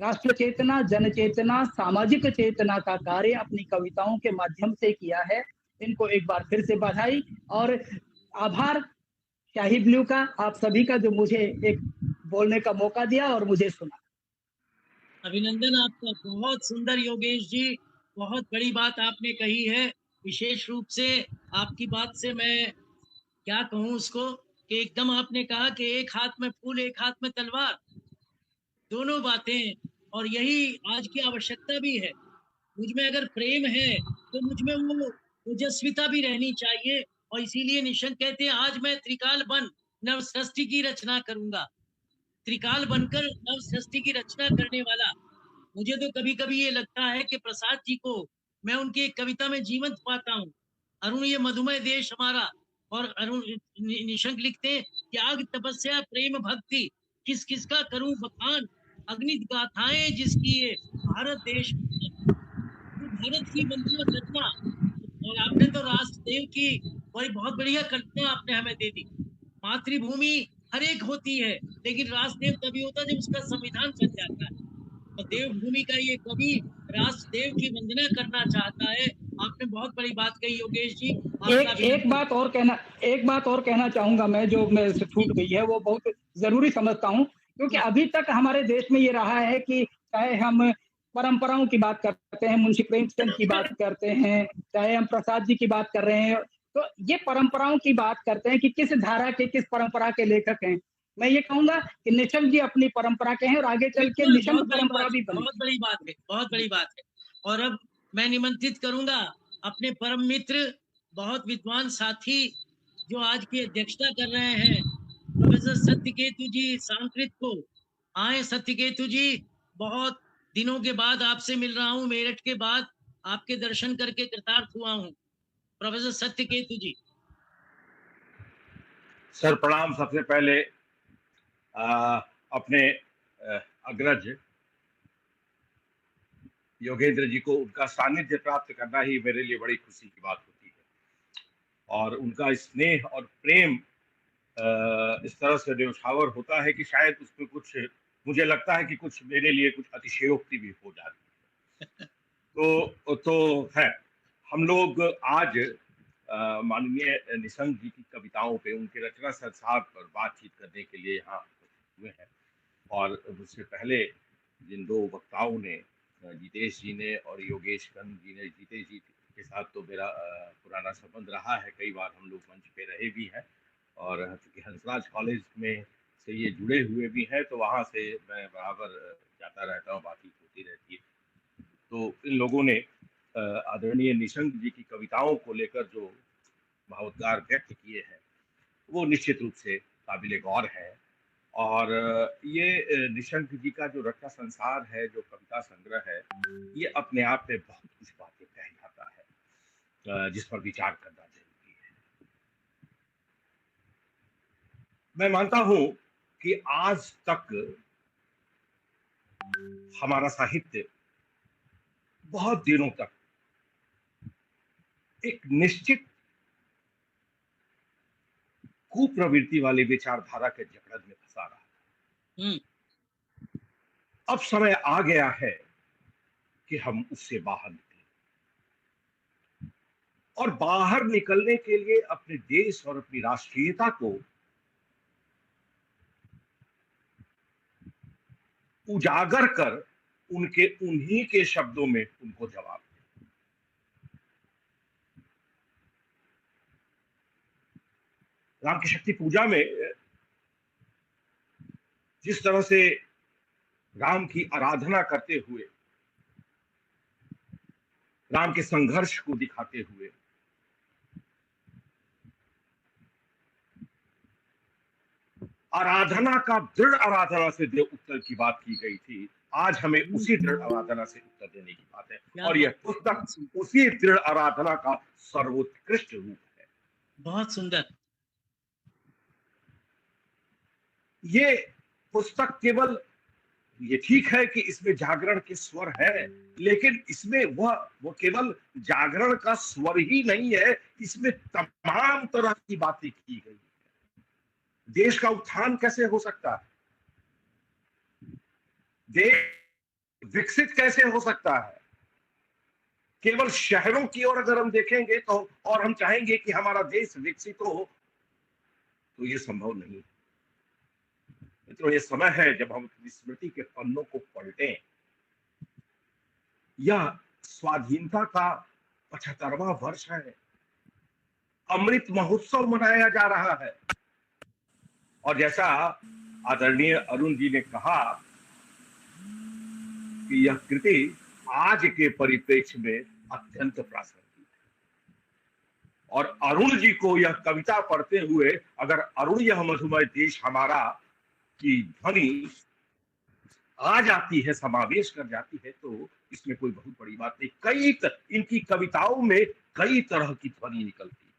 राष्ट्र चेतना, जन चेतना, सामाजिक चेतना का कार्य अपनी कविताओं के माध्यम से किया है। इनको एक बार फिर से बधाई और आभार शाही ब्लू का, आप सभी का, जो मुझे एक बोलने का मौका दिया और मुझे सुना। अभिनंदन आपका, बहुत सुंदर योगेश जी, बहुत बड़ी बात आपने कही है। विशेष रूप से आपकी बात से मैं क्या कहूँ उसको, कि एकदम आपने कहा कि एक हाथ में फूल एक हाथ में तलवार, दोनों बातें, और यही आज की आवश्यकता भी है। मुझ में अगर प्रेम है तो मुझ में वो ओजस्विता भी रहनी चाहिए, और इसीलिए निशंक कहते हैं आज मैं त्रिकाल बन नव सृष्टि की रचना करूंगा। त्रिकाल बनकर नव सृष्टि की रचना करने वाला, मुझे तो कभी कभी ये लगता है कि प्रसाद जी को मैं उनकी एक कविता में जीवंत पाता हूँ। अरुण ये मधुमय देश हमारा, और अरुण निशंक लिखते हैं त्याग तपस्या प्रेम भक्ति किस किस का करूं बखान, अग्नित गाथाएं जिसकी ये भारत देश, भारत की वंदना करना। और आपने तो राष्ट्रदेव की बहुत बढ़िया कल्पना आपने हमें दे दी। मातृभूमि हर एक होती है, लेकिन राष्ट्रदेव तभी होता है जब उसका संविधान बन जाता है। और देवभूमि का ये कवि राष्ट्रदेव की वंदना करना चाहता है। आपने बहुत बड़ी बात कही योगेश जी। एक बात और कहना चाहूंगा मैं, जो मेरे से छूट गई है, वो बहुत जरूरी समझता हूँ। क्योंकि अभी तक हमारे देश में ये रहा है कि चाहे हम परंपराओं की बात करते हैं, मुंशी प्रेमचंद की बात करते हैं, चाहे हम प्रसाद जी की बात कर रहे हैं, तो ये परंपराओं की बात करते हैं कि किस धारा के, किस परंपरा के लेखक हैं। मैं ये कहूंगा कि निशंक जी अपनी परंपरा के हैं और आगे चल के बिल्कुल, निशंक बहुत बड़ी परंपरा बात भी है, बनी। बहुत बड़ी बात है, बहुत बड़ी बात है। और अब मैं निमंत्रित करूंगा अपने परम मित्र, बहुत विद्वान साथी जो आज की अध्यक्षता कर रहे हैं, प्रोफेसर सत्यकेतु जी सांस्कृत को। आए सत्यकेतु जी, बहुत दिनों के बाद आपसे मिल रहा हूँ, मेरठ के बाद आपके दर्शन करके कृतार्थ हुआ हूँ। प्रोफेसर सत्यकेतु जी। सर प्रणाम। सबसे पहले अपने अग्रज योगेंद्र जी को उनका सानिध्य प्राप्त करना ही मेरे लिए बड़ी खुशी की बात होती है, और उनका स्नेह और प्रेम इस तरह से न्यौछावर होता है कि शायद उसमें कुछ, मुझे लगता है कि कुछ मेरे लिए कुछ अतिशयोक्ति भी हो जाती है। तो है, हम लोग आज माननीय निशंक जी की कविताओं पे, उनके रचना संसार पर बातचीत करने के लिए यहाँ हुए हैं। और उससे पहले जिन दो वक्ताओं ने, जितेश जी ने और योगेश कंद जी ने, जितेश जी के साथ तो मेरा पुराना संबंध रहा है, कई बार हम लोग मंच पे रहे भी हैं, और चूंकि हंसराज कॉलेज में से ये जुड़े हुए भी हैं, तो वहाँ से मैं बराबर जाता रहता हूँ, बातचीत होती रहती है। तो इन लोगों ने आदरणीय निशंक जी की कविताओं को लेकर जो भावोद्गार व्यक्त किए हैं, वो निश्चित रूप से काबिले गौर है। और ये निशंक जी का जो रचना संसार है, जो कविता संग्रह है, ये अपने आप में बहुत कुछ बातें कह जाता है, जिस पर विचार करना जरूरी है। मैं मानता हूं कि आज तक हमारा साहित्य बहुत दिनों तक एक निश्चित कुप्रवृत्ति वाली विचारधारा के जकड़न में फंसा रहा। अब समय आ गया है कि हम उससे बाहर निकलें, और बाहर निकलने के लिए अपने देश और अपनी राष्ट्रीयता को उजागर कर उनके उन्हीं के शब्दों में उनको जवाब दें। राम की शक्ति पूजा में जिस तरह से राम की आराधना करते हुए, राम के संघर्ष को दिखाते हुए, आराधना का, दृढ़ आराधना से देव उत्तर की बात की गई थी, आज हमें उसी दृढ़ आराधना से उत्तर देने की बात है। और यह पुस्तक उसी दृढ़ आराधना का सर्वोत्कृष्ट रूप है। बहुत सुंदर। ये पुस्तक केवल, ये ठीक है कि इसमें जागरण के स्वर है, लेकिन इसमें वो केवल जागरण का स्वर ही नहीं है, इसमें तमाम तरह की बातें की गई है। देश का उत्थान कैसे हो सकता है, देश विकसित कैसे हो सकता है, केवल शहरों की ओर अगर हम देखेंगे तो, और हम चाहेंगे कि हमारा देश विकसित हो, तो ये संभव नहीं। तो ये समय है जब हम स्मृति के पन्नों को पलटें। यह स्वाधीनता का 75वां वर्ष है, अमृत महोत्सव मनाया जा रहा है, और जैसा आदरणीय अरुण जी ने कहा कि यह कृति आज के परिप्रेक्ष्य में अत्यंत प्रासंगिक है। और अरुण जी को यह कविता पढ़ते हुए अगर अरुण यह मधुमय देश हमारा की ध्वनि आ जाती है, समावेश कर जाती है, तो इसमें कोई बहुत बड़ी बात नहीं। इनकी कविताओं में कई तरह की ध्वनि निकलती है।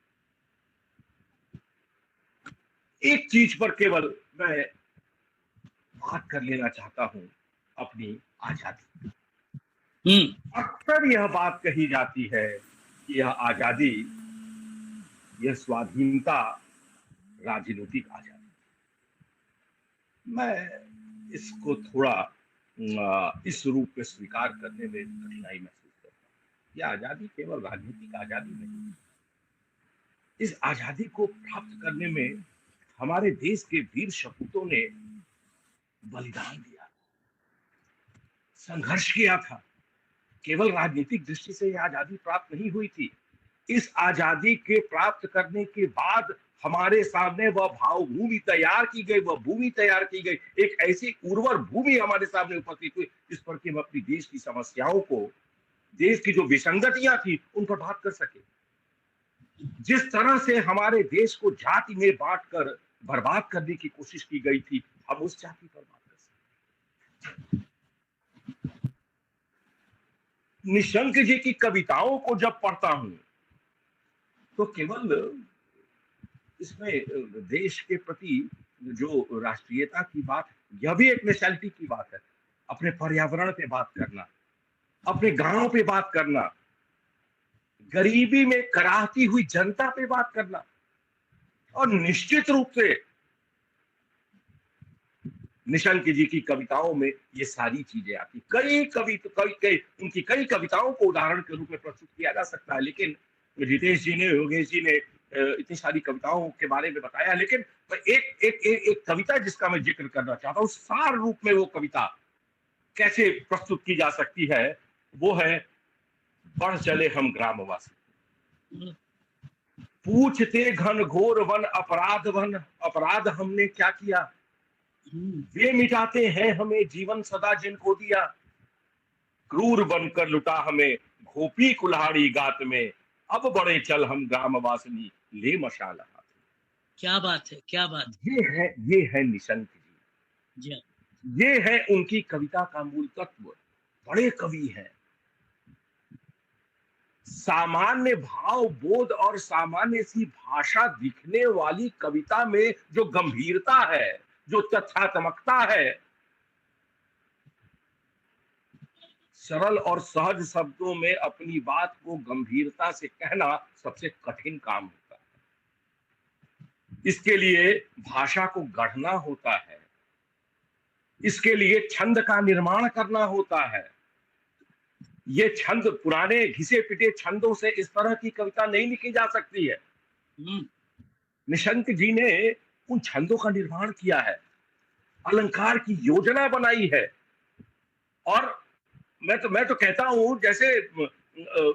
एक चीज पर केवल मैं बात कर लेना चाहता हूं, अपनी आजादी। अक्सर यह बात कही जाती है कि यह आजादी, यह स्वाधीनता राजनीतिक आजादी। मैं इसको थोड़ा इस रूप में स्वीकार करने में कठिनाई महसूस करता हूँ। यह आजादी केवल राजनीतिक आजादी नहीं, इस आजादी को प्राप्त करने में हमारे देश के वीर सपूतों ने बलिदान दिया, संघर्ष किया था। केवल राजनीतिक दृष्टि से यह आजादी प्राप्त नहीं हुई थी। इस आजादी के प्राप्त करने के बाद हमारे सामने वह भावभूमि तैयार की गई, वह भूमि तैयार की गई, एक ऐसी उर्वर भूमि हमारे सामने उपस्थित हुई जिस पर कि हम अपनी देश की समस्याओं को, देश की जो विसंगतियां थी उन पर बात कर सके। जिस तरह से हमारे देश को जाति में बांटकर बर्बाद करने की कोशिश की गई थी, हम उस जाति पर बात कर सकते। निशंक जी की कविताओं को जब पढ़ता हूं तो केवल इसमें देश के प्रति जो राष्ट्रीयता की बात, यह भी एक नेशनलिटी की बात है। अपने पर्यावरण पे बात करना, अपने गांव पे बात करना, गरीबी में कराहती हुई जनता पे बात करना, और निश्चित रूप से निशंक जी की कविताओं में ये सारी चीजें आती। उनकी कई कविताओं को उदाहरण के रूप में प्रस्तुत किया जा सकता है, लेकिन रितेश जी ने, योगेश जी ने इतनी सारी कविताओं के बारे में बताया, लेकिन एक कविता जिसका मैं जिक्र करना चाहता हूँ, सार रूप में वो कविता कैसे प्रस्तुत की जा सकती है, वो है बढ़ चले हम ग्रामवासी, पूछते घन घोर वन अपराध हमने क्या किया, वे मिटाते हैं हमें जीवन सदा जिनको दिया, क्रूर बनकर लुटा हमें घोपी कुल्हाड़ी गात में, अब बड़े चल हम ग्रामवासिनी ले मशाल हाथ। क्या बात है, क्या बात है। ये है निशंक जी। जी, ये है उनकी कविता का मूल तत्व। बड़े कवि हैं। सामान्य भाव बोध और सामान्य सी भाषा दिखने वाली कविता में जो गंभीरता है, जो तथ्यात्मकता है, सरल और सहज शब्दों में अपनी बात को गंभीरता से कहना सबसे कठिन काम होता है। इसके लिए भाषा को गढ़ना होता है, इसके लिए छंद का निर्माण करना होता है। ये छंद, पुराने घिसे पिटे छंदों से इस तरह की कविता नहीं लिखी जा सकती है। निशंक जी ने उन छंदों का निर्माण किया है, अलंकार की योजना बनाई है। और मैं तो कहता हूं, जैसे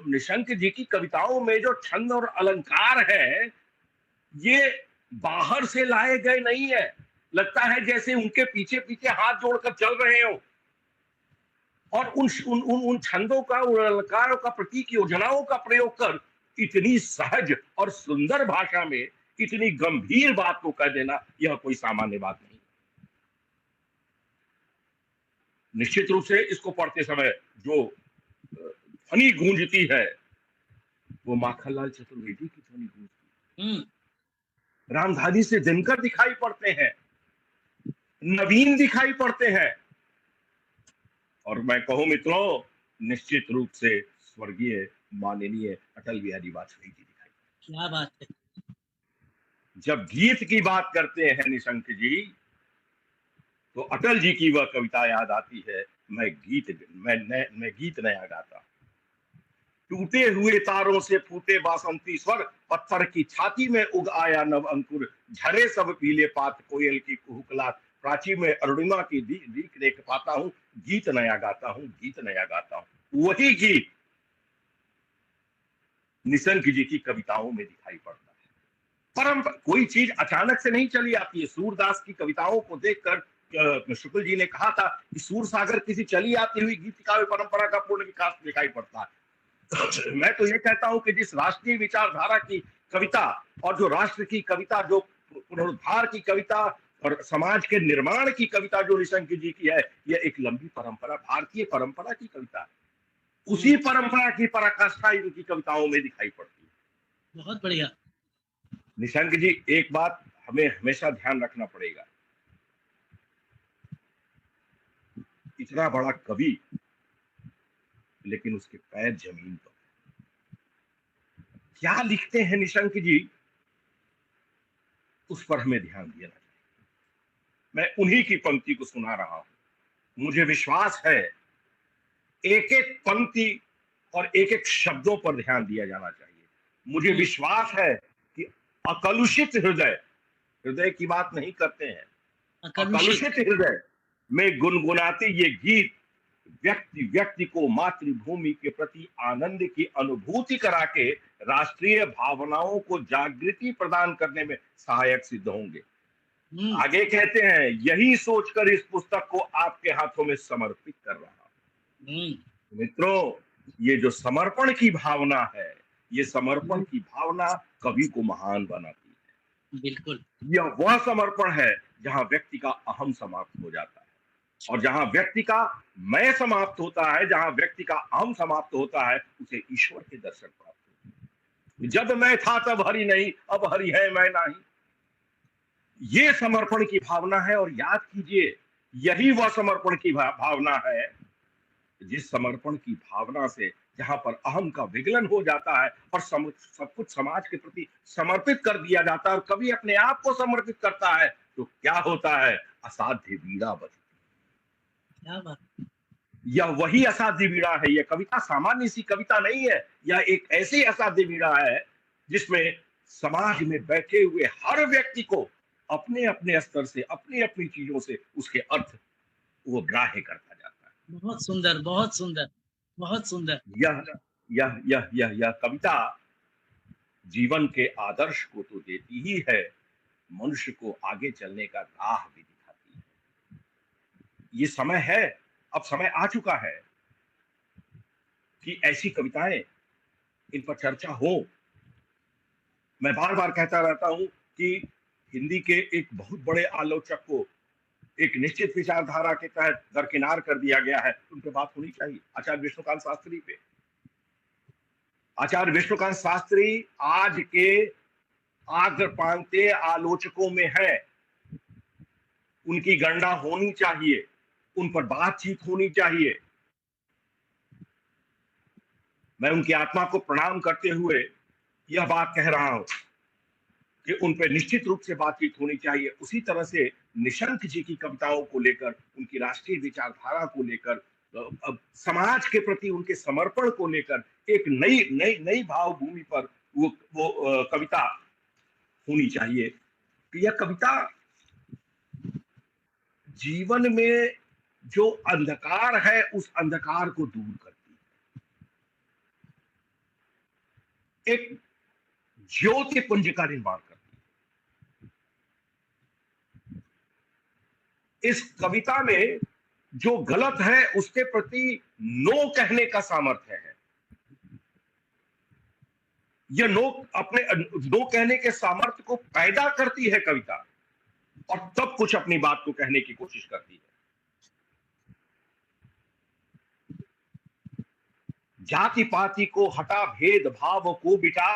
निशंक जी की कविताओं में जो छंद और अलंकार है, ये बाहर से लाए गए नहीं है। लगता है जैसे उनके पीछे पीछे हाथ जोड़कर चल रहे हो, और उन छंदों का, उन अलंकारों का, प्रतीक योजनाओं का प्रयोग कर इतनी सहज और सुंदर भाषा में इतनी गंभीर बात को कह देना, यह कोई सामान्य बात नहीं। निश्चित रूप से इसको पढ़ते समय जो ध्वनि गूंजती है, वो माखनलाल चतुर्वेदी की ध्वनि गूंजती है। रामधारी से दिनकर दिखाई पड़ते हैं, नवीन दिखाई पड़ते हैं, और मैं कहूं मित्रों, निश्चित रूप से स्वर्गीय माननीय अटल बिहारी वाजपेयी जी दिखाई। क्या बात है। जब गीत की बात करते हैं निशंक जी, तो अटल जी की वह कविता याद आती है, मैं गीत नया गाता, टूटे हुए तारों से फूटे बासंती स्वर, पत्थर की छाती में उग आया नव अंकुर, झरे सब पीले पात, कोयल की कुहुकलात, प्राची में अरुणिमा की दीख देख पाता हूं, गीत नया गाता हूं, गीत नया गाता हूं। वही गीत निशंक जी की कविताओं में दिखाई पड़ता है। कोई चीज अचानक से नहीं चली आती है। सूरदास की कविताओं को देखकर शुक्ल जी ने कहा था कि सूर सागर किसी चली आती हुई गीत काव्य परंपरा का पूर्ण विकास दिखाई पड़ता है। मैं तो ये कहता हूं कि जिस राष्ट्रीय विचारधारा की कविता और जो राष्ट्र की कविता, जो पुनरुद्धार की कविता और समाज के निर्माण की कविता जो निशंक जी की है, यह एक लंबी परंपरा, भारतीय परंपरा की कविता है। उसी परंपरा की पराकाष्ठा इनकी कविताओं में दिखाई पड़ती है। बहुत बढ़िया। निशंक जी, एक बात हमें हमेशा ध्यान रखना पड़ेगा, इतना बड़ा कवि, लेकिन उसके पैर जमीन पर। क्या लिखते हैं निशंक जी, उस पर हमें ध्यान देना चाहिए। मैं उन्हीं की पंक्ति को सुना रहा हूं। मुझे विश्वास है एक एक पंक्ति और एक एक शब्दों पर ध्यान दिया जाना चाहिए। मुझे विश्वास है कि अकलुषित हृदय की बात नहीं करते हैं, अकलुषित हृदय में गुनगुनाते ये गीत व्यक्ति व्यक्ति को मातृभूमि के प्रति आनंद की अनुभूति करा के राष्ट्रीय भावनाओं को जागृति प्रदान करने में सहायक सिद्ध होंगे। आगे कहते हैं, यही सोचकर इस पुस्तक को आपके हाथों में समर्पित कर रहा हूं। मित्रों, ये जो समर्पण की भावना है, ये समर्पण की भावना कवि को महान बनाती है। बिल्कुल, यह वह समर्पण है जहां व्यक्ति का अहम समाप्त हो जाता है और जहां व्यक्ति का मैं समाप्त होता है, जहां व्यक्ति का अहम समाप्त होता है, उसे ईश्वर के दर्शन प्राप्त होते हैं। जब मैं था तब हरि नहीं, अब हरि है मैं नहीं। ये समर्पण की भावना है। और याद कीजिए, यही वह समर्पण की भावना है जिस समर्पण की भावना से जहां पर अहम का विगलन हो जाता है और सब कुछ समाज के प्रति समर्पित कर दिया जाता है और कभी अपने आप को समर्पित करता है, तो क्या होता है? असाध्य बीड़ा बजती। क्या बात। यह वही असाध्य बीड़ा है। यह कविता सामान्य सी कविता नहीं है। यह एक ऐसी असाध्य बीड़ा है जिसमें समाज में बैठे हुए हर व्यक्ति को अपने अपने स्तर से, अपनी अपनी चीजों से उसके अर्थ वो ग्राह्य करता जाता है। बहुत सुंदर, बहुत सुंदर, बहुत सुंदर। यह कविता जीवन के आदर्श को तो देती ही है, मनुष्य को आगे चलने का राह भी दिखाती है। ये समय है, अब समय आ चुका है कि ऐसी कविताएं, इन पर चर्चा हो। मैं बार बार कहता रहता हूं कि हिंदी के एक बहुत बड़े आलोचक को एक निश्चित विचारधारा के तहत दरकिनार कर दिया गया है, उन पर बात होनी चाहिए। आचार्य विष्णुकांत शास्त्री पे। आचार्य विष्णुकांत शास्त्री आज के आग्रपांते आलोचकों में है। उनकी गणना होनी चाहिए, उन पर बातचीत होनी चाहिए। मैं उनकी आत्मा को प्रणाम करते हुए यह बात कह रहा हूं कि उन पर निश्चित रूप से बातचीत होनी चाहिए। उसी तरह से निशंक जी की कविताओं को लेकर, उनकी राष्ट्रीय विचारधारा को लेकर, समाज के प्रति उनके समर्पण को लेकर एक नई नई नई भावभूमि पर वो कविता होनी चाहिए कि यह कविता जीवन में जो अंधकार है उस अंधकार को दूर करती है, एक ज्योति पुंज का निर्माण करती है। इस कविता में जो गलत है उसके प्रति नो कहने का सामर्थ्य है। यह अपने नो कहने के सामर्थ्य को पैदा करती है कविता, और तब कुछ अपनी बात को कहने की कोशिश करती है। जाति पाति को हटा, भेदभाव को बिटा,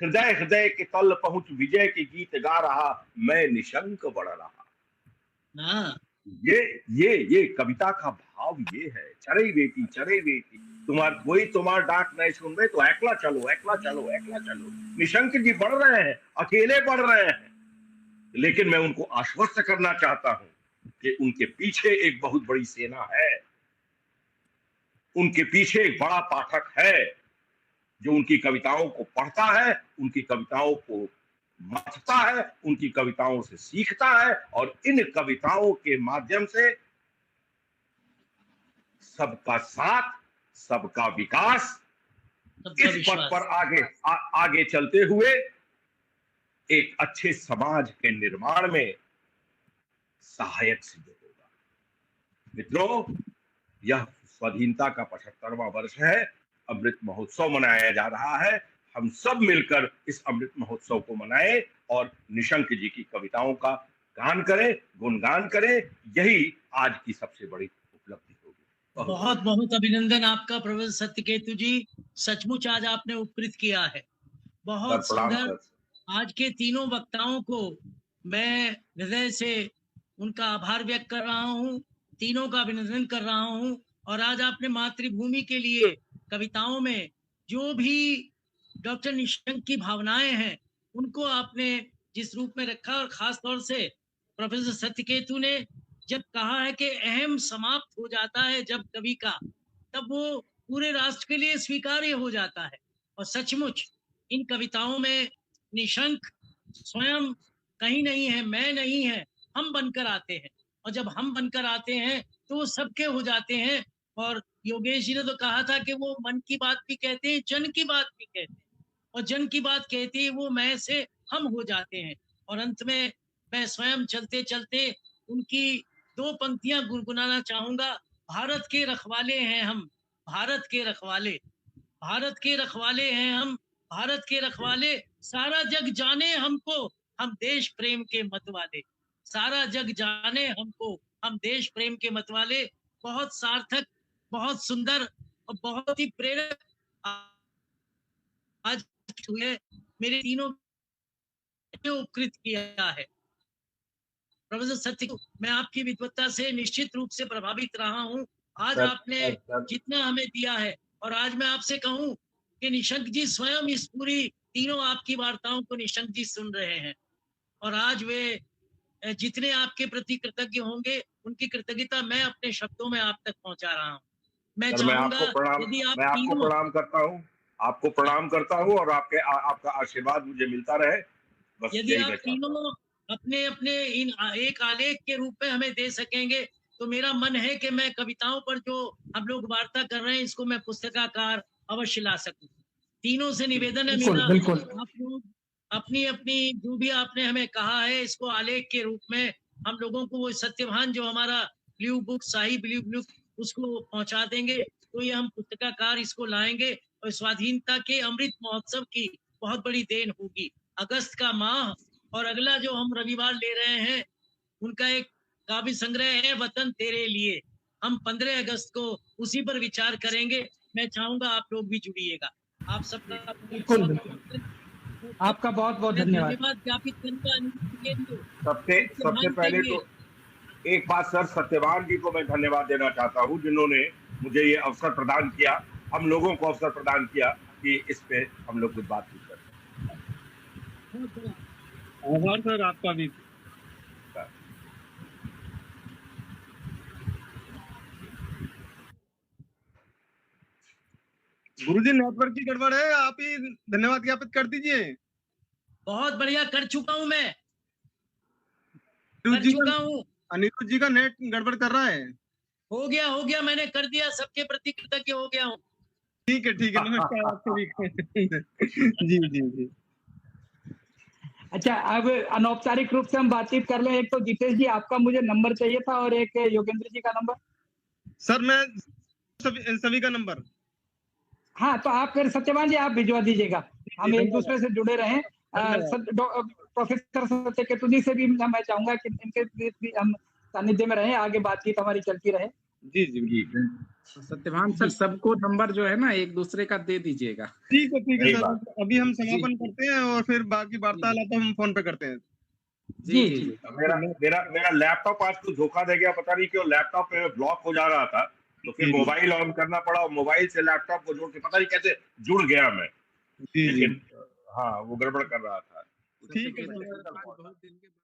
हृदय हृदय के तल पहुंच विजय के गीत गा रहा, मैं निशंक बढ़ रहा। ये कविता का भाव ये है, चरे बेटी तुम्हार डांट नहीं सुन रहे तो एकला चलो, एकला चलो, एकला चलो। निशंक जी बढ़ रहे हैं, अकेले बढ़ रहे हैं, लेकिन मैं उनको आश्वस्त करना चाहता हूं कि उनके पीछे एक बहुत बड़ी सेना है। उनके पीछे एक बड़ा पाठक है जो उनकी कविताओं को पढ़ता है, उनकी कविताओं को मथता है, उनकी कविताओं से सीखता है, और इन कविताओं के माध्यम से सबका साथ, सबका विकास, इस पथ पर आगे चलते हुए एक अच्छे समाज के निर्माण में सहायक सिद्ध होगा। मित्रों, यह स्वाधीनता का 75वां वर्ष है। अमृत महोत्सव मनाया जा रहा है। हम सब मिलकर इस अमृत महोत्सव को मनाएं और निशंक जी की कविताओं का गान करें, गुणगान करें। यही आज की सबसे बड़ी उपलब्धि होगी। बहुत बहुत अभिनंदन आपका प्रोफेसर सत्यकेतु जी, सचमुच आज आपने उपकृत किया है। बहुत सुंदर। आज के तीनों वक्ताओं को मैं हृदय से उनका आभार व्यक्त कर रहा हूँ, तीनों का अभिनंदन कर रहा हूँ। और आज आपने मातृभूमि के लिए कविताओं में जो भी डॉक्टर निशंक की भावनाएं हैं उनको आपने जिस रूप में रखा, और खास तौर से प्रोफेसर सत्यकेतु ने जब कहा है कि अहम समाप्त हो जाता है जब कवि का, तब वो पूरे राष्ट्र के लिए स्वीकार्य हो जाता है। और सचमुच इन कविताओं में निशंक स्वयं कहीं नहीं है, मैं नहीं है, हम बनकर आते हैं। और जब हम बनकर आते हैं तो वो सबके हो जाते हैं, और योगेश जी ने तो कहा था कि वो मन की बात भी कहते हैं, जन की बात भी कहते हैं, और जन की बात कहते ही वो मैं से हम हो जाते हैं। और अंत में मैं स्वयं चलते चलते उनकी 2 पंक्तियां गुनगुनाना चाहूंगा। भारत के रखवाले हैं हम, भारत के रखवाले, भारत के रखवाले हैं हम, भारत के रखवाले, सारा जग जाने हमको, हम देश प्रेम के मतवाले, सारा जग जाने हमको, हम देश प्रेम के मतवाले। बहुत सार्थक, बहुत सुंदर और बहुत ही प्रेरक आज हुए मेरे तीनों उपकृत किया है। प्रोफेसर सत्य, मैं आपकी विद्वत्ता से निश्चित रूप से प्रभावित रहा हूँ। आज आपने जितना हमें दिया है, और आज मैं आपसे कहूँ कि निशंक जी स्वयं इस पूरी तीनों आपकी वार्ताओं को निशंक जी सुन रहे हैं, और आज वे जितने आपके प्रति कृतज्ञ होंगे, उनकी कृतज्ञता मैं अपने शब्दों में आप तक पहुंचा रहा हूँ। मैं चाहूंगा यदि आप आपको प्रणाम करता हूँ, आपको प्रणाम करता हूँ, और आपका आशीर्वाद मुझे मिलता रहे। बस यदि आप तीनों अपने अपने इन एक आलेख के रूप में हमें दे सकेंगे, तो मेरा मन है कि मैं कविताओं पर जो हम लोग वार्ता कर रहे हैं, इसको मैं पुस्तकाकार अवश्य ला सकूं। तीनों से निवेदन है मेरा, आप लोग अपनी अपनी जो भी आपने हमें कहा है, इसको आलेख के रूप में हम लोगों को वो सत्यवान जो हमारा ब्लू बुक, शाही ब्लू बुक, उसको पहुंचा देंगे, तो ये हम पुस्तकाकार इसको लाएंगे, और स्वाधीनता के अमृत महोत्सव की बहुत बड़ी देन होगी। अगस्त का माह और अगला जो हम रविवार ले रहे हैं, उनका एक काव्य संग्रह है वतन तेरे लिए। हम 15 अगस्त को उसी पर विचार करेंगे। मैं चाहूंगा आप लोग भी जुड़िएगा। आप सबका आपका बहुत बहुत धन्यवाद ज्ञापित करने सबसे पहले तो एक बात सर, सत्यवान जी को मैं धन्यवाद देना चाहता हूँ, जिन्होंने मुझे ये अवसर प्रदान किया, हम लोगों को अवसर प्रदान किया कि इस पे हम लोग कुछ बातचीत करें। आभार सर आपका भी। गुरुजी नेटवर्क की गड़बड़ है, आप ही धन्यवाद ज्ञापित कर दीजिए। बहुत बढ़िया, कर चुका हूं मैं, अनिरुद्ध जी का नेट गड़बड़ कर रहा है। हो गया, मैंने कर दिया, सबके प्रति कृतज्ञ हो गया हूँ। ठीक है नमस्कार आपको भी। जी जी जी। अच्छा, अब अनौपचारिक रूप से हम बातचीत कर लें। एक तो जितेश जी आपका मुझे नंबर चाहिए था, और एक योगेंद्र जी का नंबर। सर मैं सभी का नंबर। हाँ, तो आप फिर सत्यवान जी आप भिजवा दीजिएगा, हम एक दूसरे से जुड़े रहें। प्रोफेसर सत्यकेतु जी से भी मैं चाहूंगा कि इनके भी हम सानिध्य में रहें, आगे बातचीत हमारी चलती रहे। जी। सत्यवान सर, सबको नंबर जो है ना एक दूसरे का दे दीजिएगा। ठीक है सर, अभी हम समापन करते हैं और फिर बाकी वार्तालाप हम फोन पे करते हैं। जी। मेरा लैपटॉप आज कुछ धोखा दे गया, पता नहीं क्यों लैपटॉप पे ब्लॉक हो जा रहा था, तो फिर मोबाइल ऑन करना पड़ा, और मोबाइल से लैपटॉप को जोड़ के पता नहीं कैसे जुड़ गया मैं। लेकिन हाँ, वो गड़बड़ कर रहा था। ठीक है।